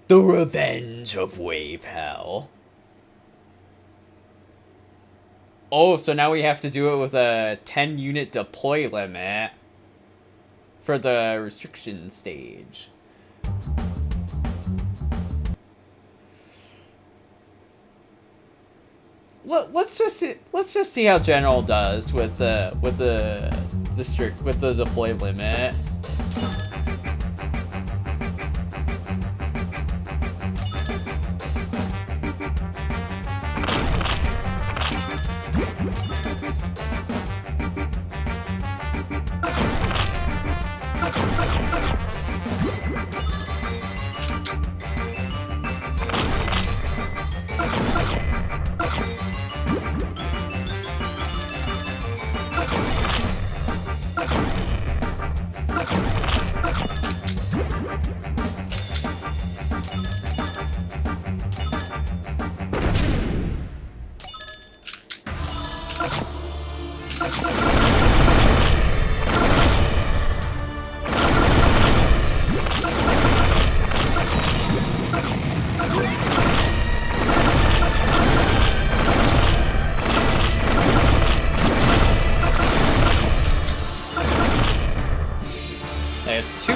the Revenge of Wave Hell. Oh, so now we have to do it with a 10 unit deploy limit for the restriction stage. Let's just see how General does with the deploy limit.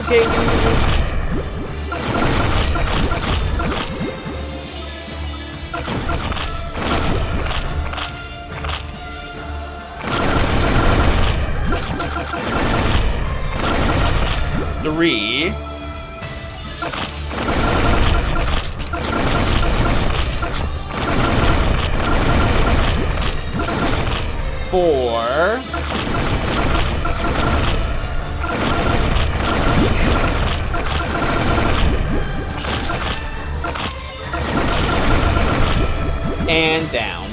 KBs. Three. Four. And down.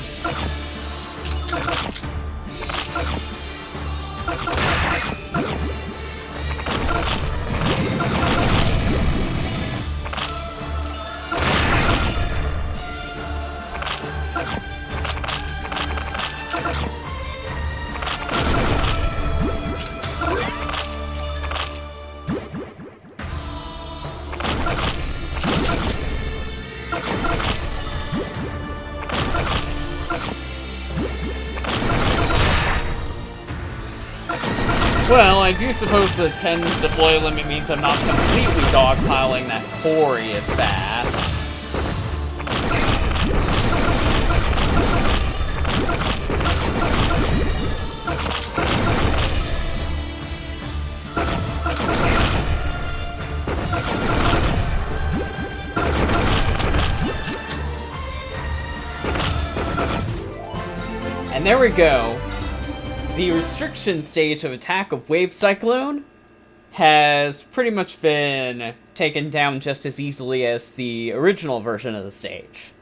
Well, I do suppose the 10 deploy limit means I'm not completely dogpiling that Corey is fast. And there we go. The restriction stage of Attack of Wave Cyclone has pretty much been taken down just as easily as the original version of the stage.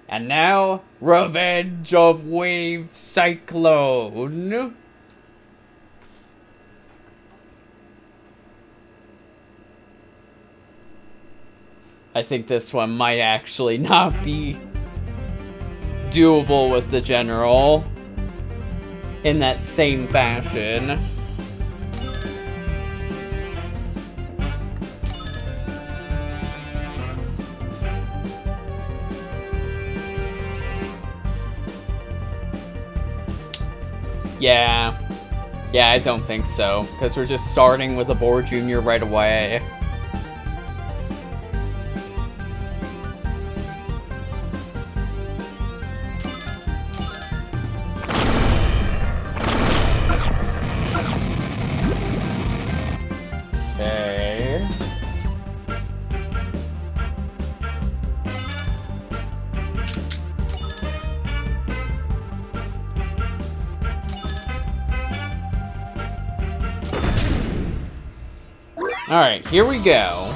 And now, Revenge of Wave Cyclone. I think this one might actually not be doable with the general in that same fashion. Yeah, I don't think so, because we're just starting with a Boar Jr. right away. Alright, here we go.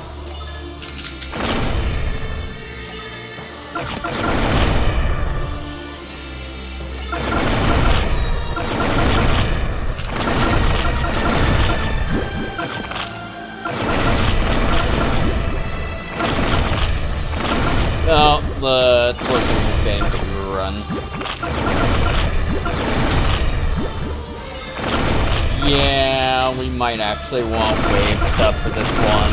Oh, the torture is getting to run. Yeah, we might actually want wave stuff for this one.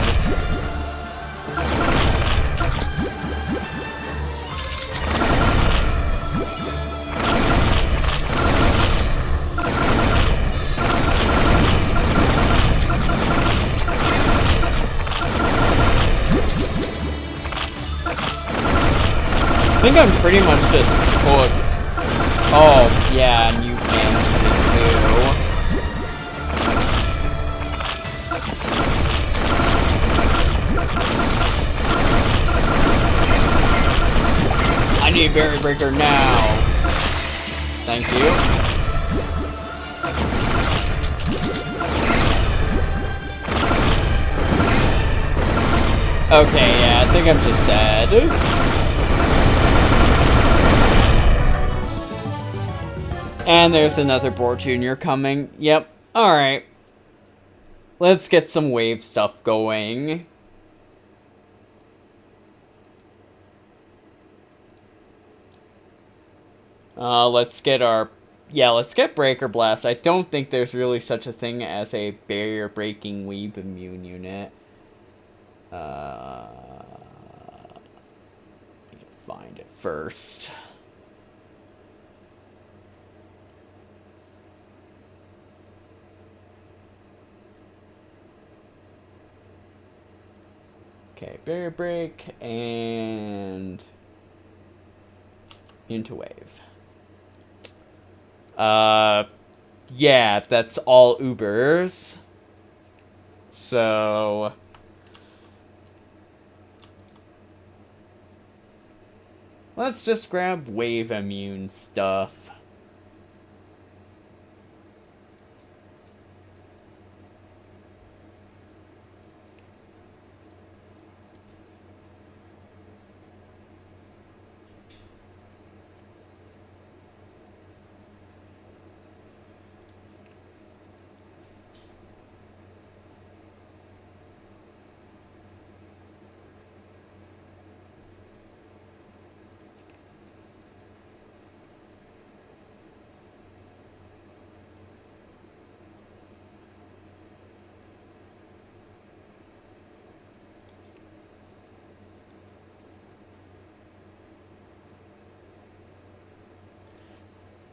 I think I'm pretty much just hooked. Oh, yeah, and you fans did too. I need Barrier Breaker now. Thank you. Okay, yeah, I think I'm just dead. And there's another Boar Jr. coming. Yep. Alright. Let's get some wave stuff going. Let's get our... Yeah, let's get Breaker Blast. I don't think there's really such a thing as a barrier-breaking weeb immune unit. Find it first. Barrier Break, and into Wave. Yeah, that's all Ubers. So let's just grab Wave Immune stuff.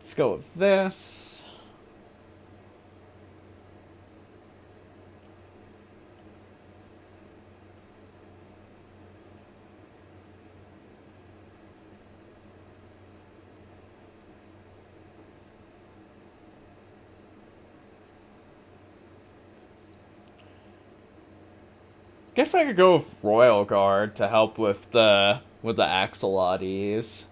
Let's go with this. Guess I could go with Royal Guard to help with the Axolotls.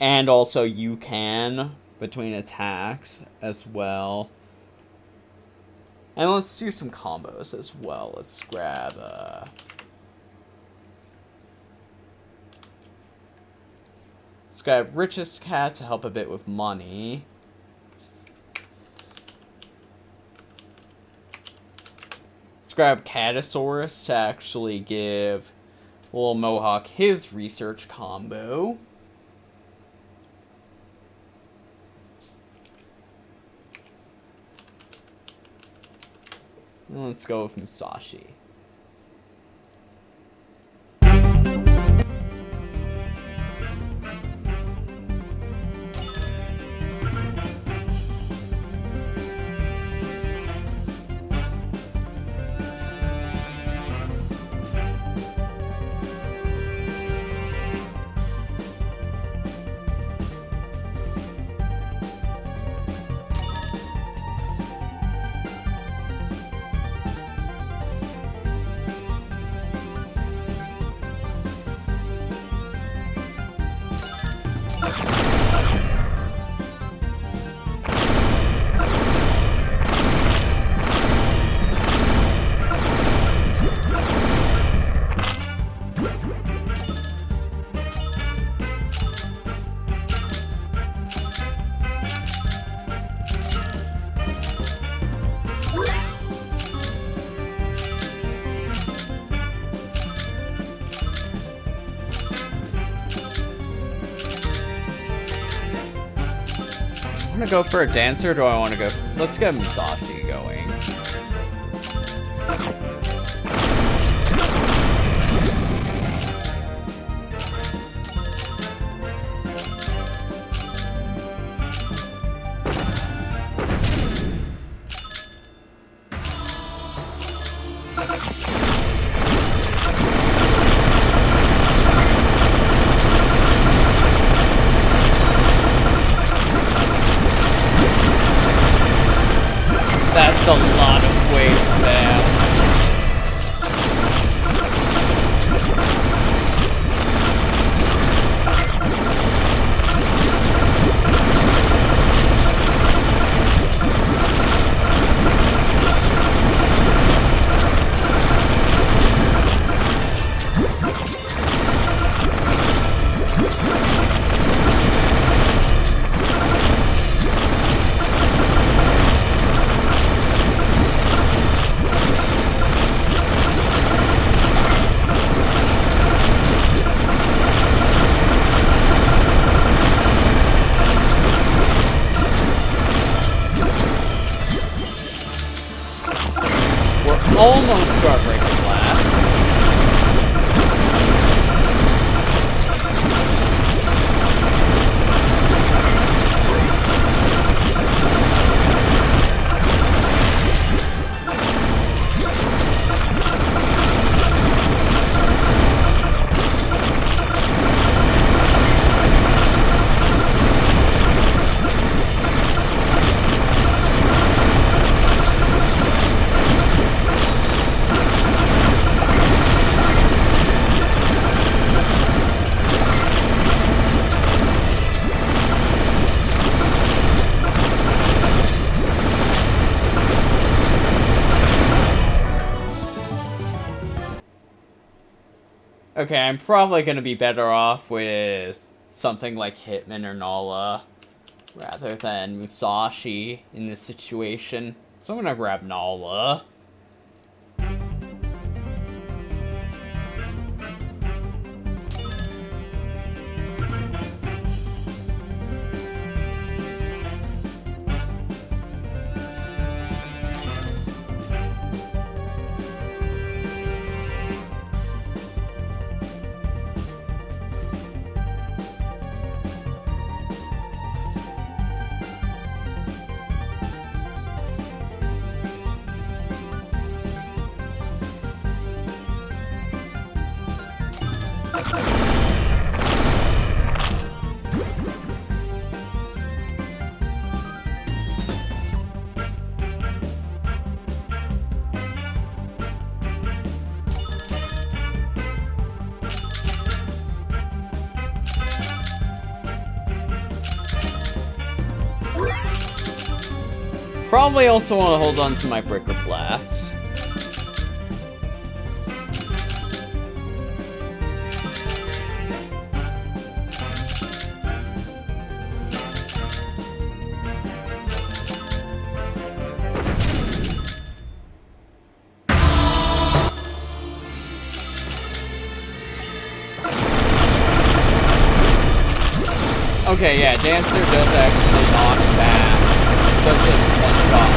And also you can between attacks as well. And let's do some combos as well. Let's grab let's grab Richest Cat to help a bit with money. Let's grab Catasaurus to actually give Little Mohawk his research combo. And let's go with Musashi. I want to go for a dancer, or do I want to go? Let's get Musashi going. Okay, I'm probably gonna be better off with something like Hitman or Nala rather than Musashi in this situation. So I'm gonna grab Nala. Probably also want to hold on to my Breaker Blast. Okay, yeah, Dancer does actually knock back. Does just one-shot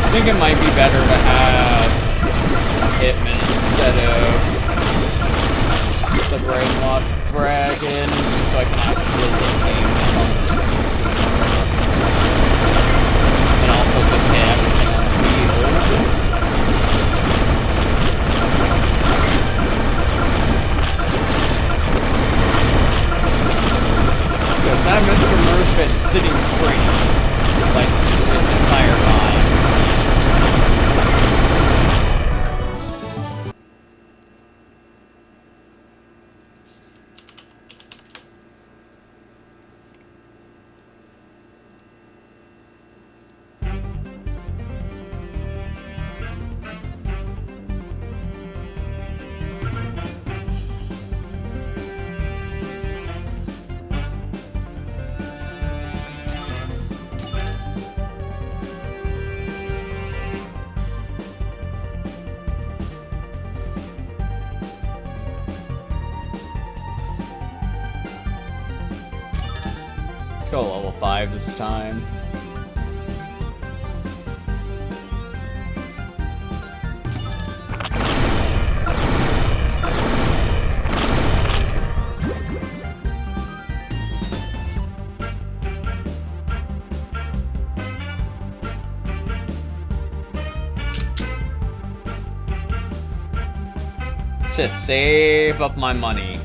I think it might be better to have Hitman instead of the Brainwashed Dragon, so I can actually get game and also just get everything on the field. Because that Mr. Mur's been sitting pretty, like, this entire time. Let's go level 5 this time. Let's just save up my money.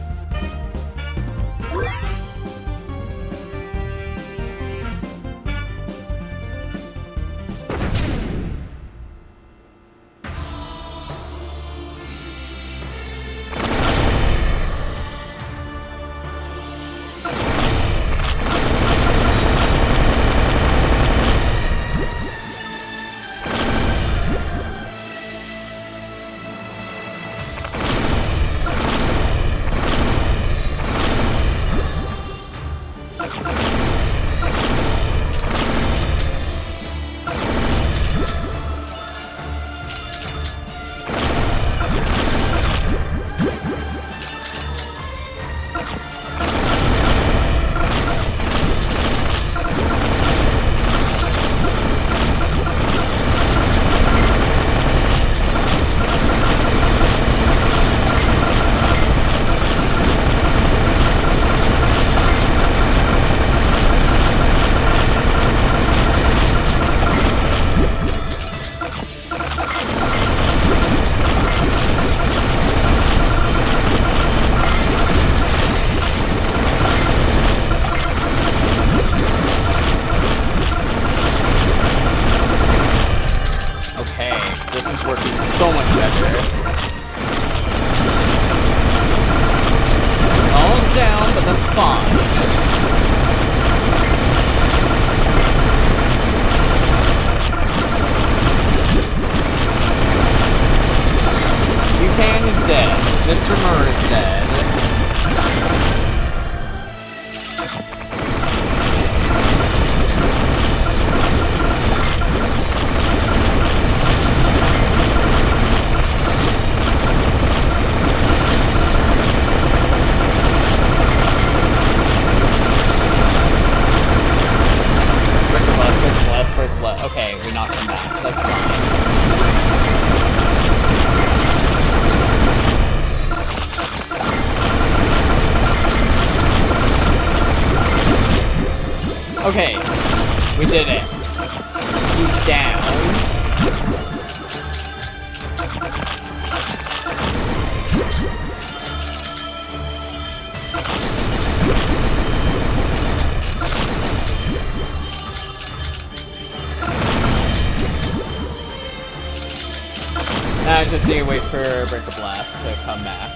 working so much better. Almost down, but that's fine. Buchanan is dead. Mr. Murr is dead. Okay, we knocked him back. That's fine. Okay, we did it. He's down. Now I just need to wait for Break the Blast to come back.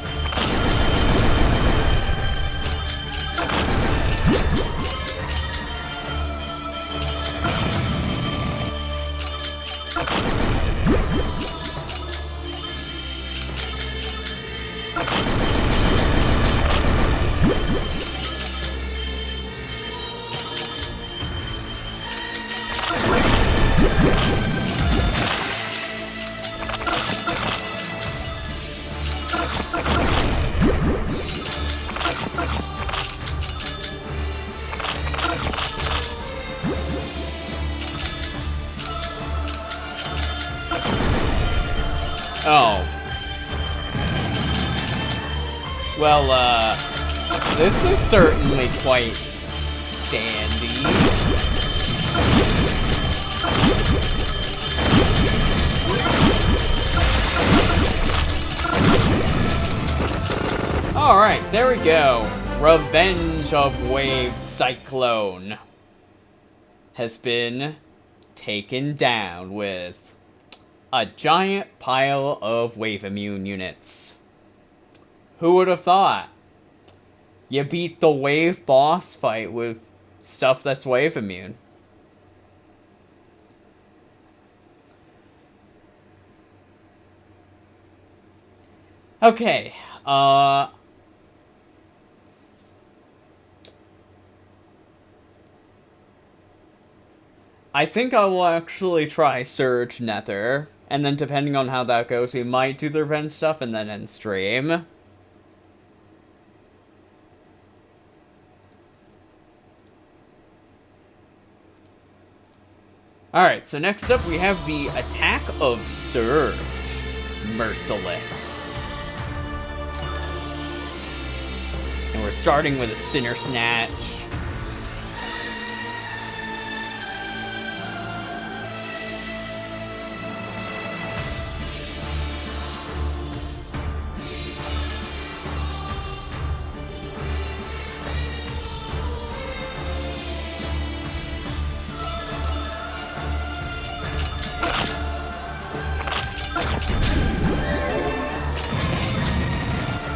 Oh. Well, this is certainly quite dandy. Alright, there we go. Revenge of Wave Cyclone has been taken down with a giant pile of wave immune units. Who would have thought? You beat the wave boss fight with stuff that's wave immune. Okay, I think I will actually try Surge Nether, and then depending on how that goes, we might do the revenge stuff and then end stream. Alright, so next up we have the Attack of Surge, Merciless. And we're starting with a Sinner Snatch.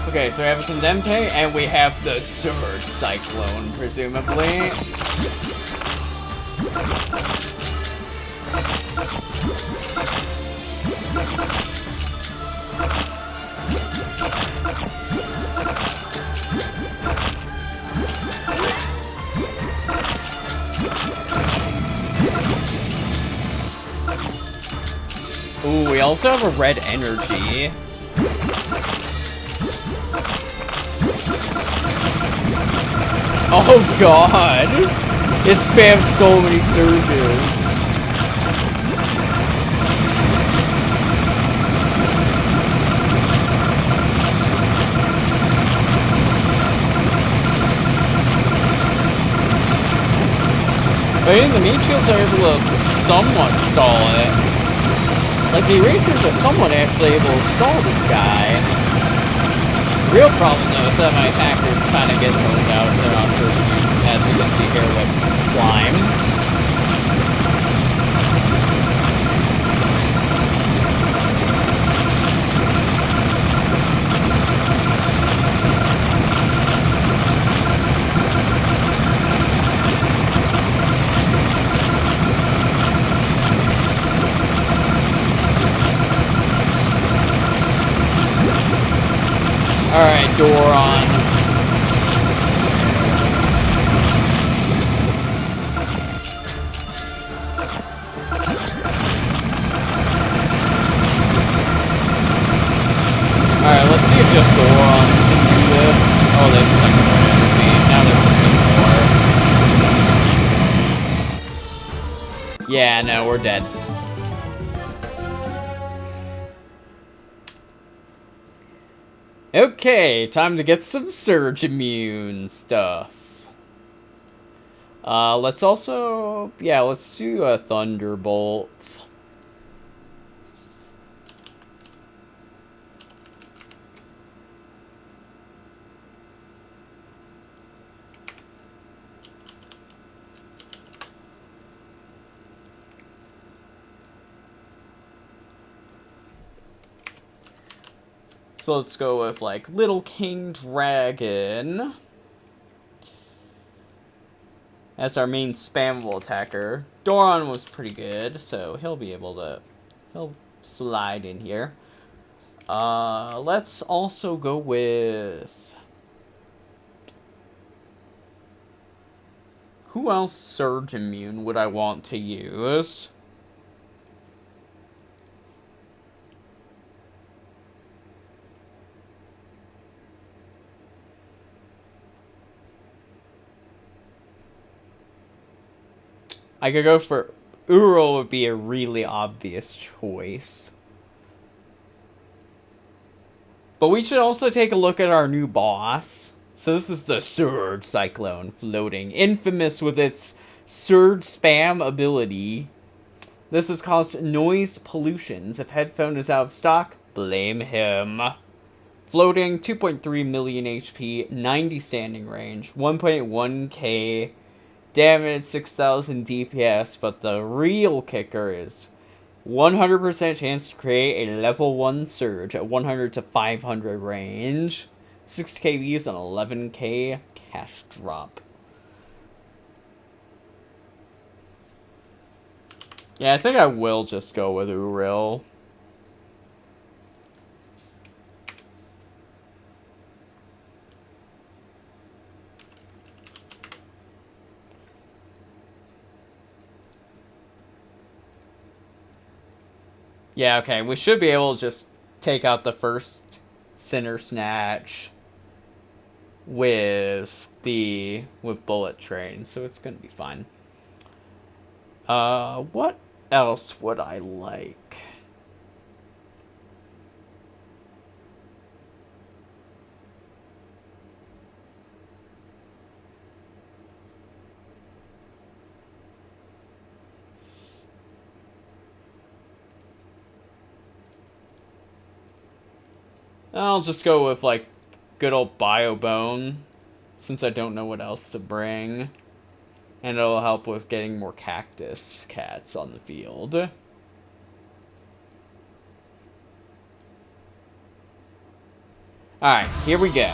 Okay, so we have a Condemte, and we have the Surge Cyclone, presumably. Ooh, we also have a red energy. Oh god! It spams so many surges. I mean, the meat shields are able to somewhat stall it. Like, the erasers are somewhat actually able to stall this guy. Real problem though is that my attackers kind of get zoned out. They're not surging, as you can see here with slime. Doron. Alright, let's see if just Dorons can do this. Oh, they've sent more energy. Now they're putting more. Yeah, no, we're dead. Okay, time to get some Surge Immune stuff. Let's also... Yeah, let's do a Thunderbolt. So let's go with, like, Little King Dragon as our main spammable attacker. Doron was pretty good, so he'll be able to... He'll slide in here. Let's also go with... Who else Surge Immune would I want to use? I could go for... Uro would be a really obvious choice. But we should also take a look at our new boss. So this is the Surge Cyclone floating. Infamous with its Surge Spam ability. This has caused noise pollutions. If headphone is out of stock, blame him. Floating, 2.3 million HP, 90 standing range, 1.1k damage, 6,000 DPS, but the real kicker is 100% chance to create a level 1 surge at 100 to 500 range, 6k views, and 11k cash drop. Yeah, I think I will just go with Uril. Yeah, okay, we should be able to just take out the first Sinner Snatch with Bullet Train, so it's gonna be fine. What else would I like? I'll just go with, like, good old Biobone, since I don't know what else to bring. And it'll help with getting more cactus cats on the field. Alright, here we go.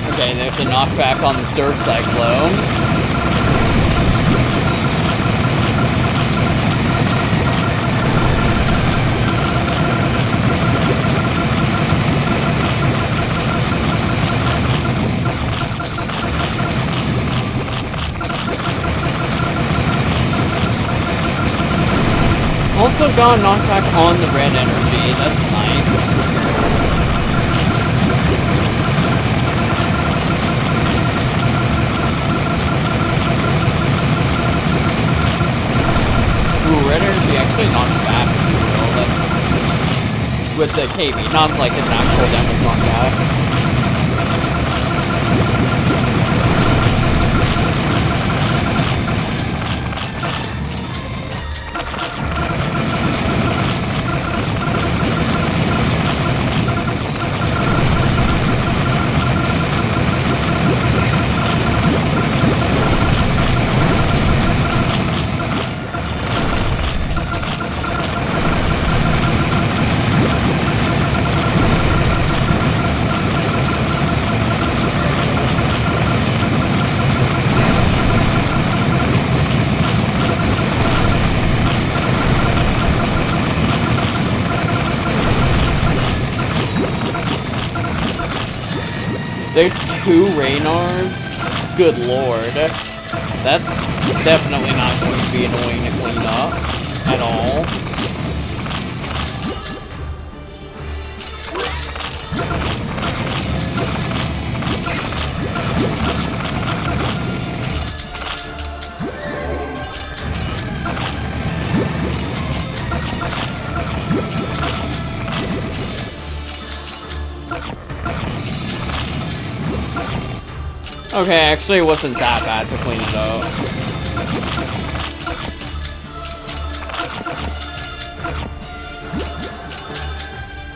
Okay, there's a knockback on the Surge Cyclone. got a knockback on the red energy. That's nice. Ooh, red energy actually not bad for you, that's with the KB, not like an actual damage knockback. There's 2 Reynards? Good lord. That's definitely not going to be annoying to clean up at all. Okay, actually it wasn't that bad to clean it up.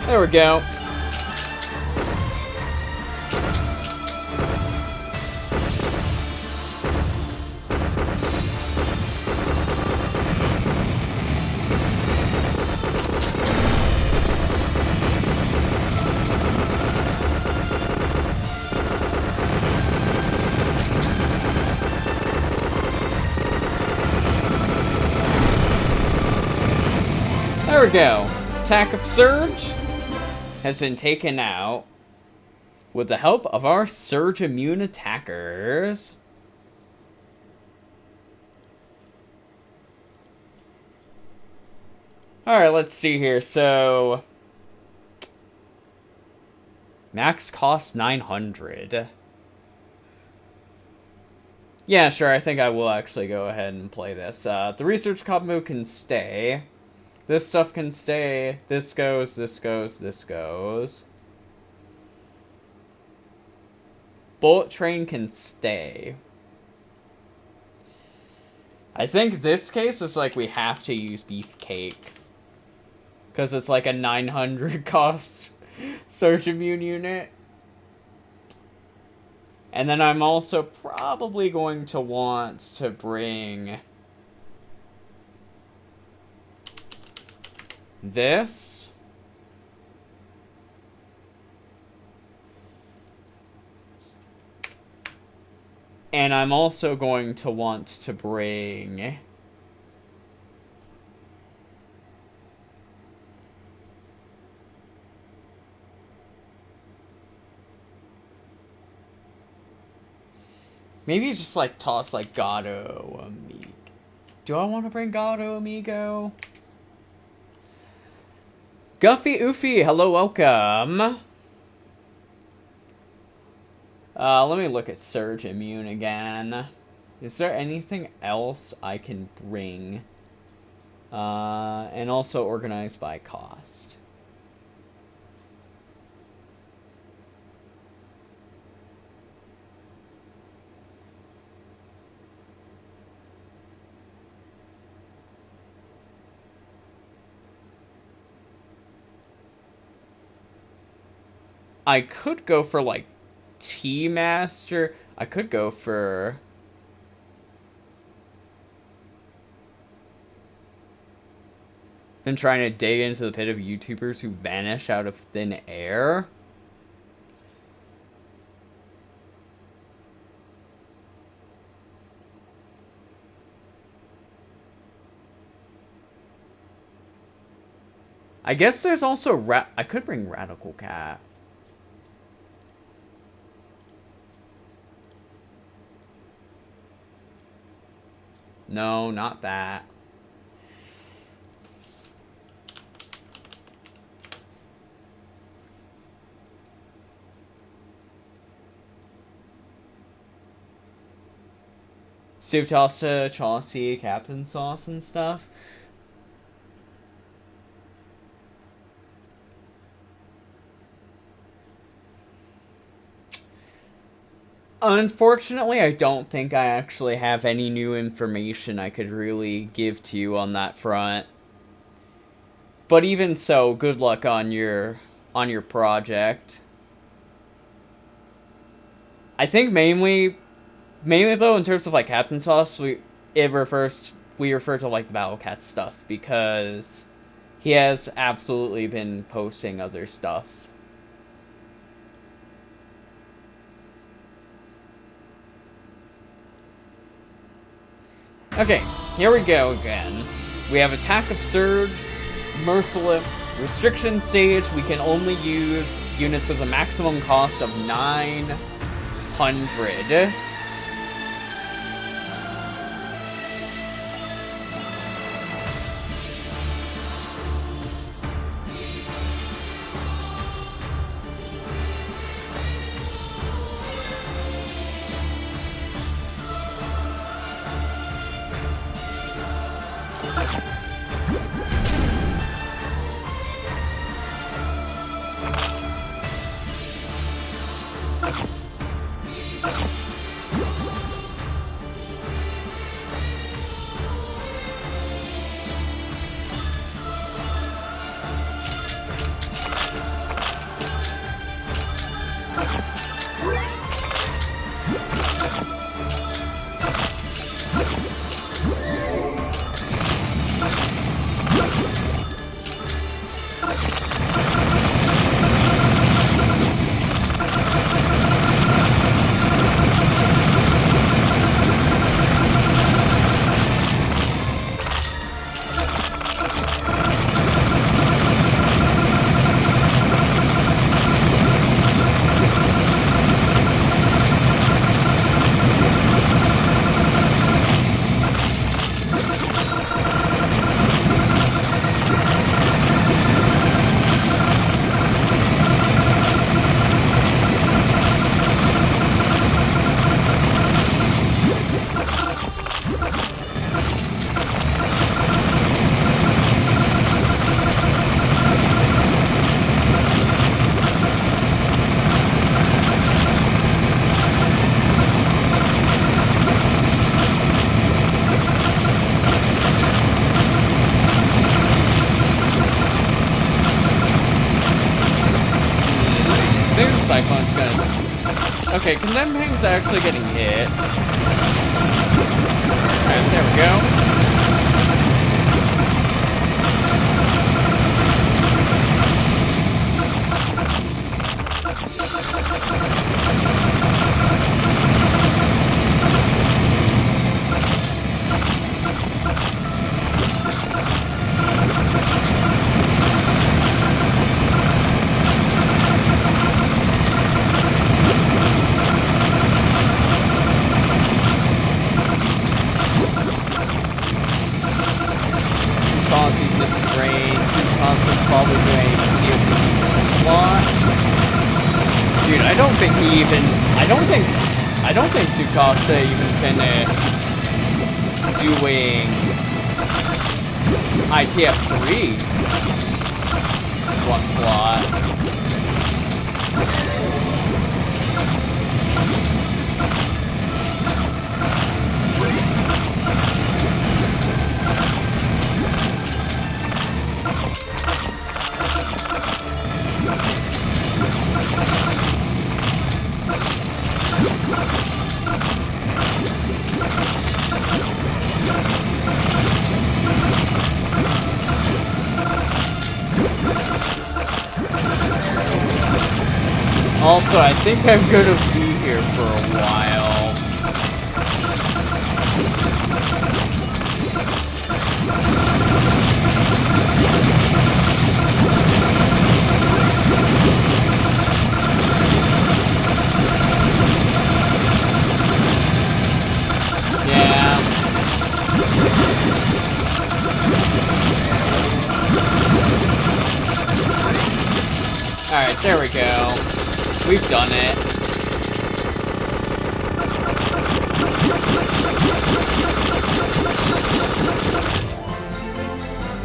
There we go. There we go. Attack of Surge has been taken out with the help of our Surge immune attackers. Alright, let's see here. So, max cost 900. Yeah, sure, I think I will actually go ahead and play this. The research combo can stay. This stuff can stay. This goes, this goes, this goes. Bullet train can stay. I think this case is like we have to use beefcake. Because it's like a 900 cost Surge immune unit. And then I'm also probably going to want to bring this. And I'm also going to want to bring maybe just like toss like Gato Amigo. Do I want to bring Gato Amigo? Guffy Oofy, hello, welcome. Let me look at Surge Immune again. Is there anything else I can bring? And also organized by cost. I could go for, like, T-Master. I could go for... Been trying to dig into the pit of YouTubers who vanish out of thin air. I guess there's also I could bring Radical Cat. No, not that. soup toss to Chauncey, Captain Sauce, and stuff. Unfortunately, I don't think I actually have any new information I could really give to you on that front. But even so, good luck on your project. I think mainly though, in terms of like Captain Sauce, we refer to like the Battle Cat stuff because he has absolutely been posting other stuff. Okay, here we go again. We have Attack of Surge, Merciless, Restriction Stage. We can only use units with a maximum cost of 900. Cyclone's gonna... Okay, Condemned Ping's actually getting hit. Alright, there we go. Chauncey's just strained. Chauncey's probably doing a slot. Dude, I don't think he even... I don't think Tsukasa even finished doing ITF3 one slot. Also, I think I'm gonna be here for a while. Yeah. Alright, there we go. We've done it.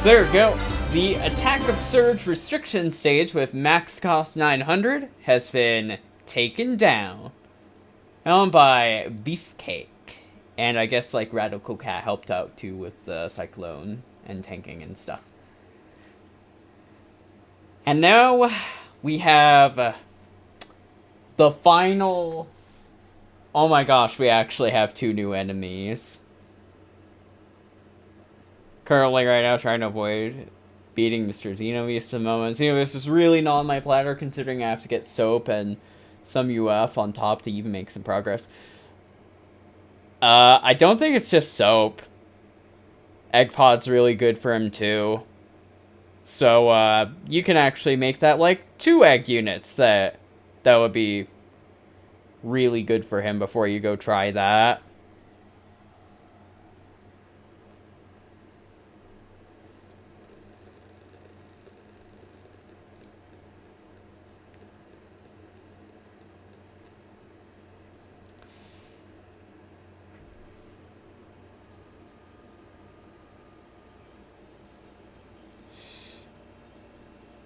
So there we go. The Attack of Surge restriction stage with max cost 900 has been taken down. Owned by Beefcake. And I guess like Radical Cat helped out too with the Cyclone and tanking and stuff. And now we have the final... Oh my gosh, we actually have 2 new enemies. Currently right now trying to avoid beating Mr. Xenobeast at the moment. Xenobeast is really not on my platter considering I have to get Soap and some UF on top to even make some progress. I don't think it's just Soap. Egg Pod's really good for him too. So, you can actually make that like 2 egg units that would be really good for him before you go try that.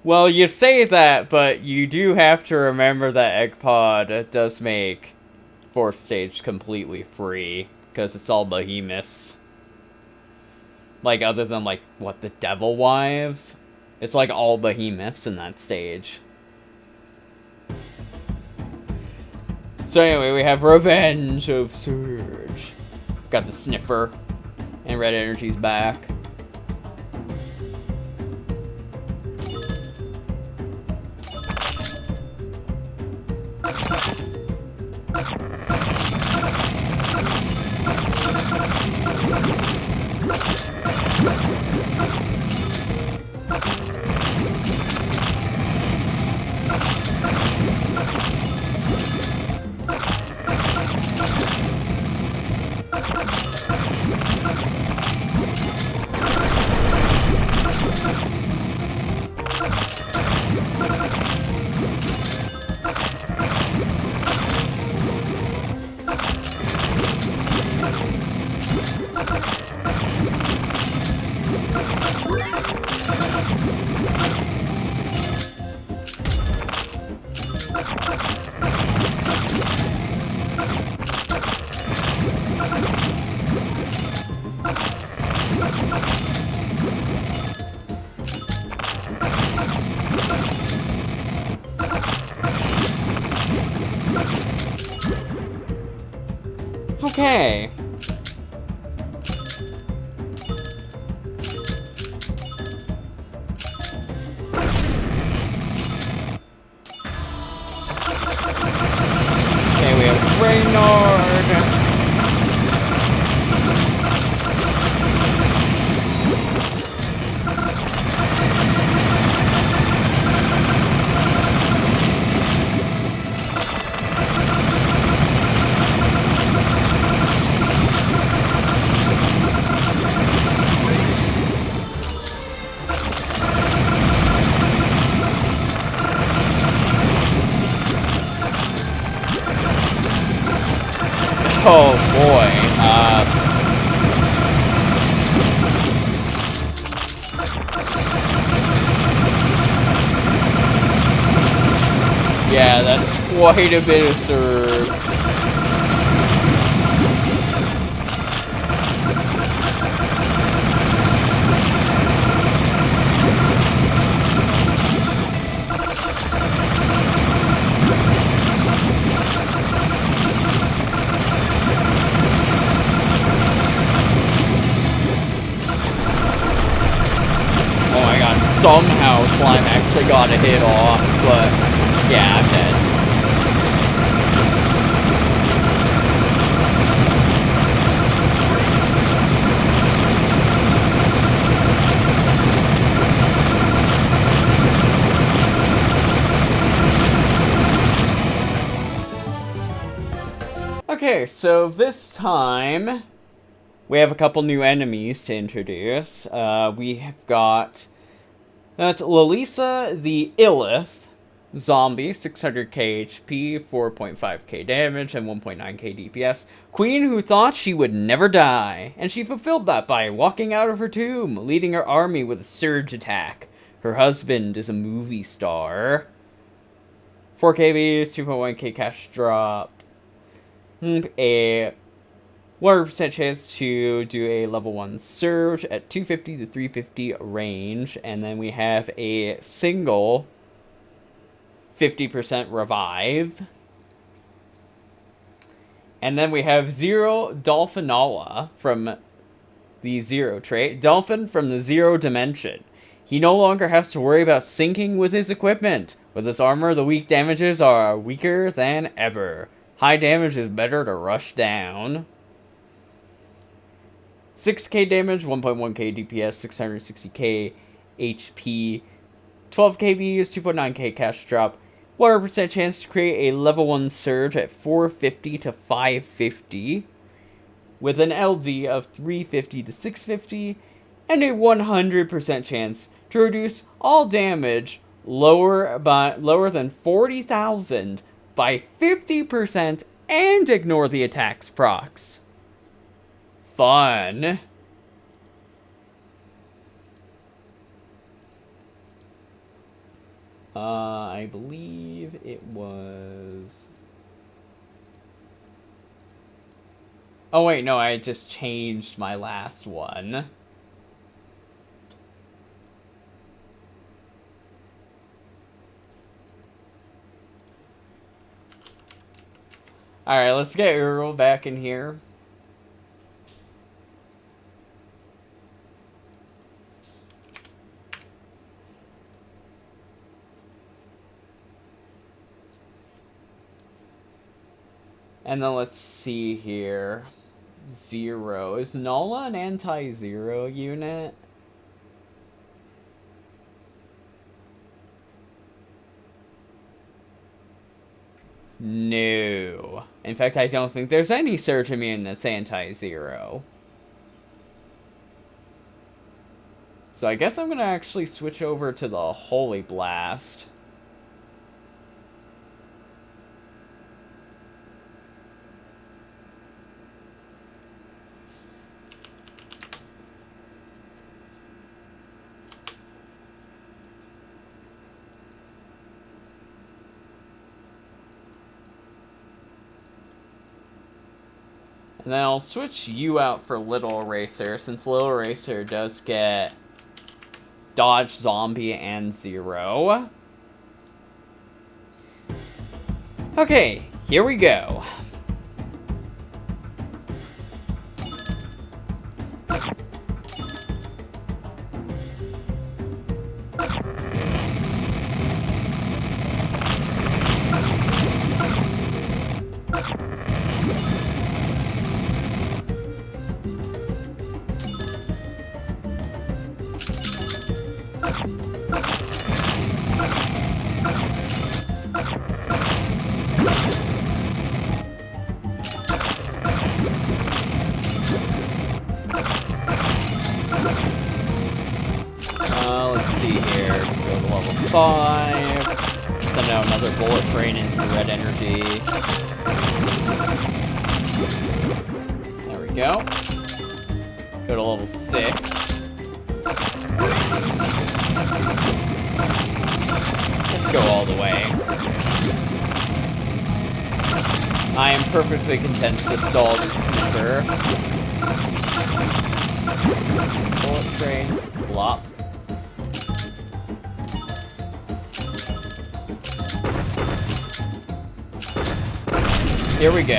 Well, you say that, but you do have to remember that Egg Pod does make 4th stage completely free, because it's all behemoths. Like, other than, like, what, the Devil Wives? It's like all behemoths in that stage. So anyway, we have Revenge of Surge. Got the Sniffer, and Red Energy's back. Okay. Okay, we have Reynard. Oh boy, yeah, that's quite a bit of surge. Somehow Slime actually got a hit off, but yeah, I'm dead. Okay, so this time we have a couple new enemies to introduce. We have got... That's Lalisa the Illith, Zombie, 600k HP, 4.5k damage, and 1.9k DPS. Queen who thought she would never die, and she fulfilled that by walking out of her tomb, leading her army with a surge attack. Her husband is a movie star. 4k bees, 2.1k cash drop. A 100% chance to do a level 1 surge at 250 to 350 range, and then we have a single 50% revive. And then we have Zero Dolphinola from the Zero trait. Dolphin from the Zero dimension. He no longer has to worry about sinking with his equipment. With his armor, the weak damages are weaker than ever. High damage is better to rush down. 6k damage, 1.1k DPS, 660k HP, 12k Bs, 2.9k cash drop, 100% chance to create a level 1 surge at 450 to 550, with an LD of 350 to 650, and a 100% chance to reduce all damage lower than 40,000 by 50% and ignore the attack's procs. Fun. I believe it was... Oh wait, no, I just changed my last one. Alright, let's get Earl back in here. And then let's see here. Zero. Is Nola an anti-zero unit? No. In fact, I don't think there's any Surge Immune that's anti-zero. So I guess I'm going to actually switch over to the Holy Blast. And then I'll switch you out for Little Eraser, since Little Eraser does get Dodge, Zombie, and Zero. Okay, here we go. Let's see here. Go to level 5. Send out another bullet train into the red energy. There we go. Go to level 6. Let's go all the way. I am perfectly content to stall the sniffer. Bullet train. Blop. Here we go.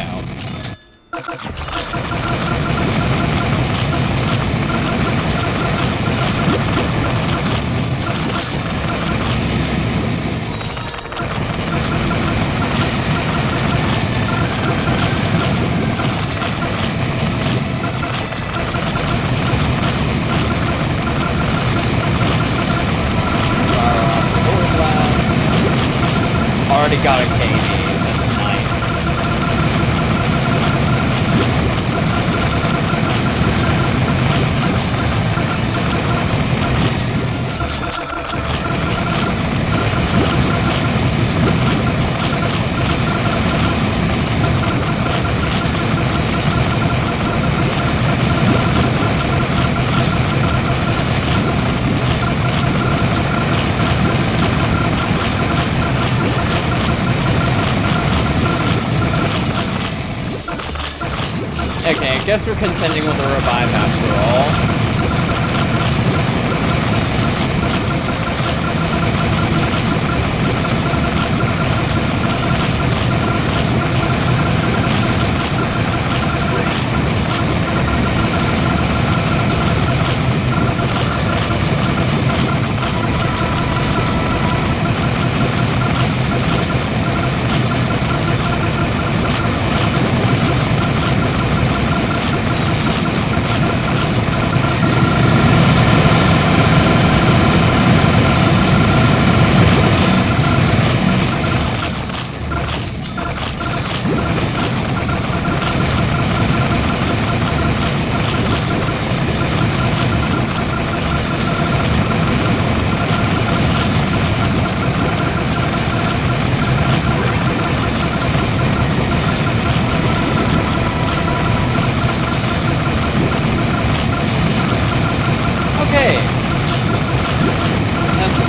Already got a KD. That's nice. Okay, I guess we're contending with a revive after all.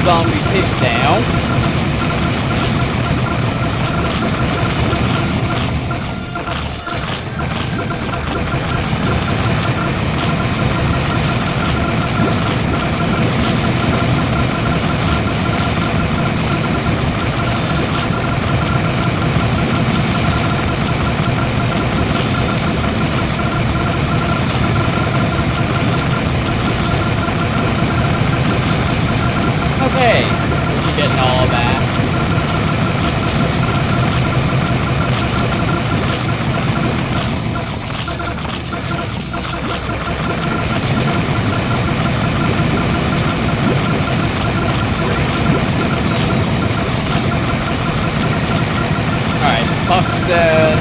Zombie pig down. Okay, we're getting all of that. Alright, Puff's dead.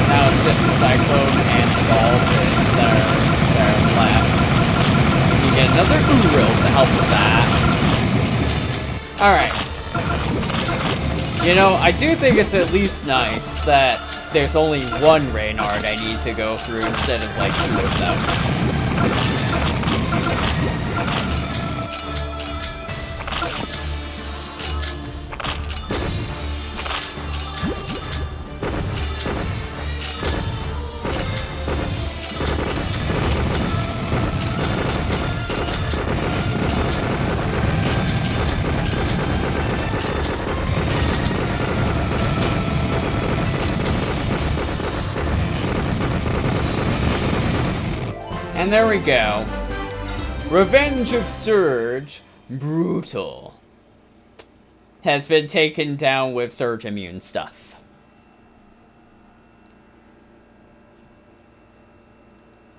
Now it's just the Cyclone and the Dolphins that are left. You get another Uril to help with that. Alright. You know, I do think it's at least nice that there's only one Reynard I need to go through instead of, like, two of them. And there we go. Revenge of Surge, brutal, has been taken down with Surge immune stuff.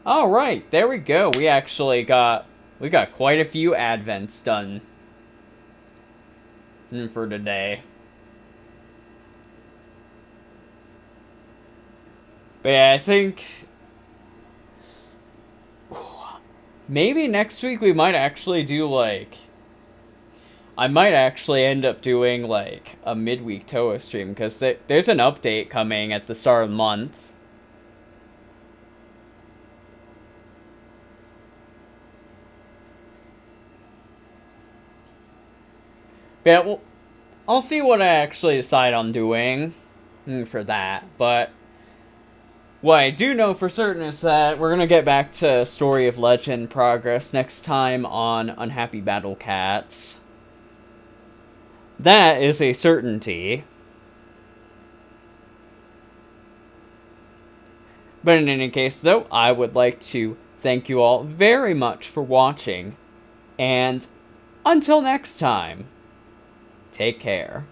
Alright, there we go. We got quite a few advents done for today. But yeah, I think maybe next week we might actually do, like, I might actually end up doing, like, a midweek Toa stream, because there's an update coming at the start of the month. But yeah, well, I'll see what I actually decide on doing for that, but what I do know for certain is that we're going to get back to Story of Legend progress next time on Unhappy Battle Cats. That is a certainty. But in any case, though, I would like to thank you all very much for watching. And until next time, take care.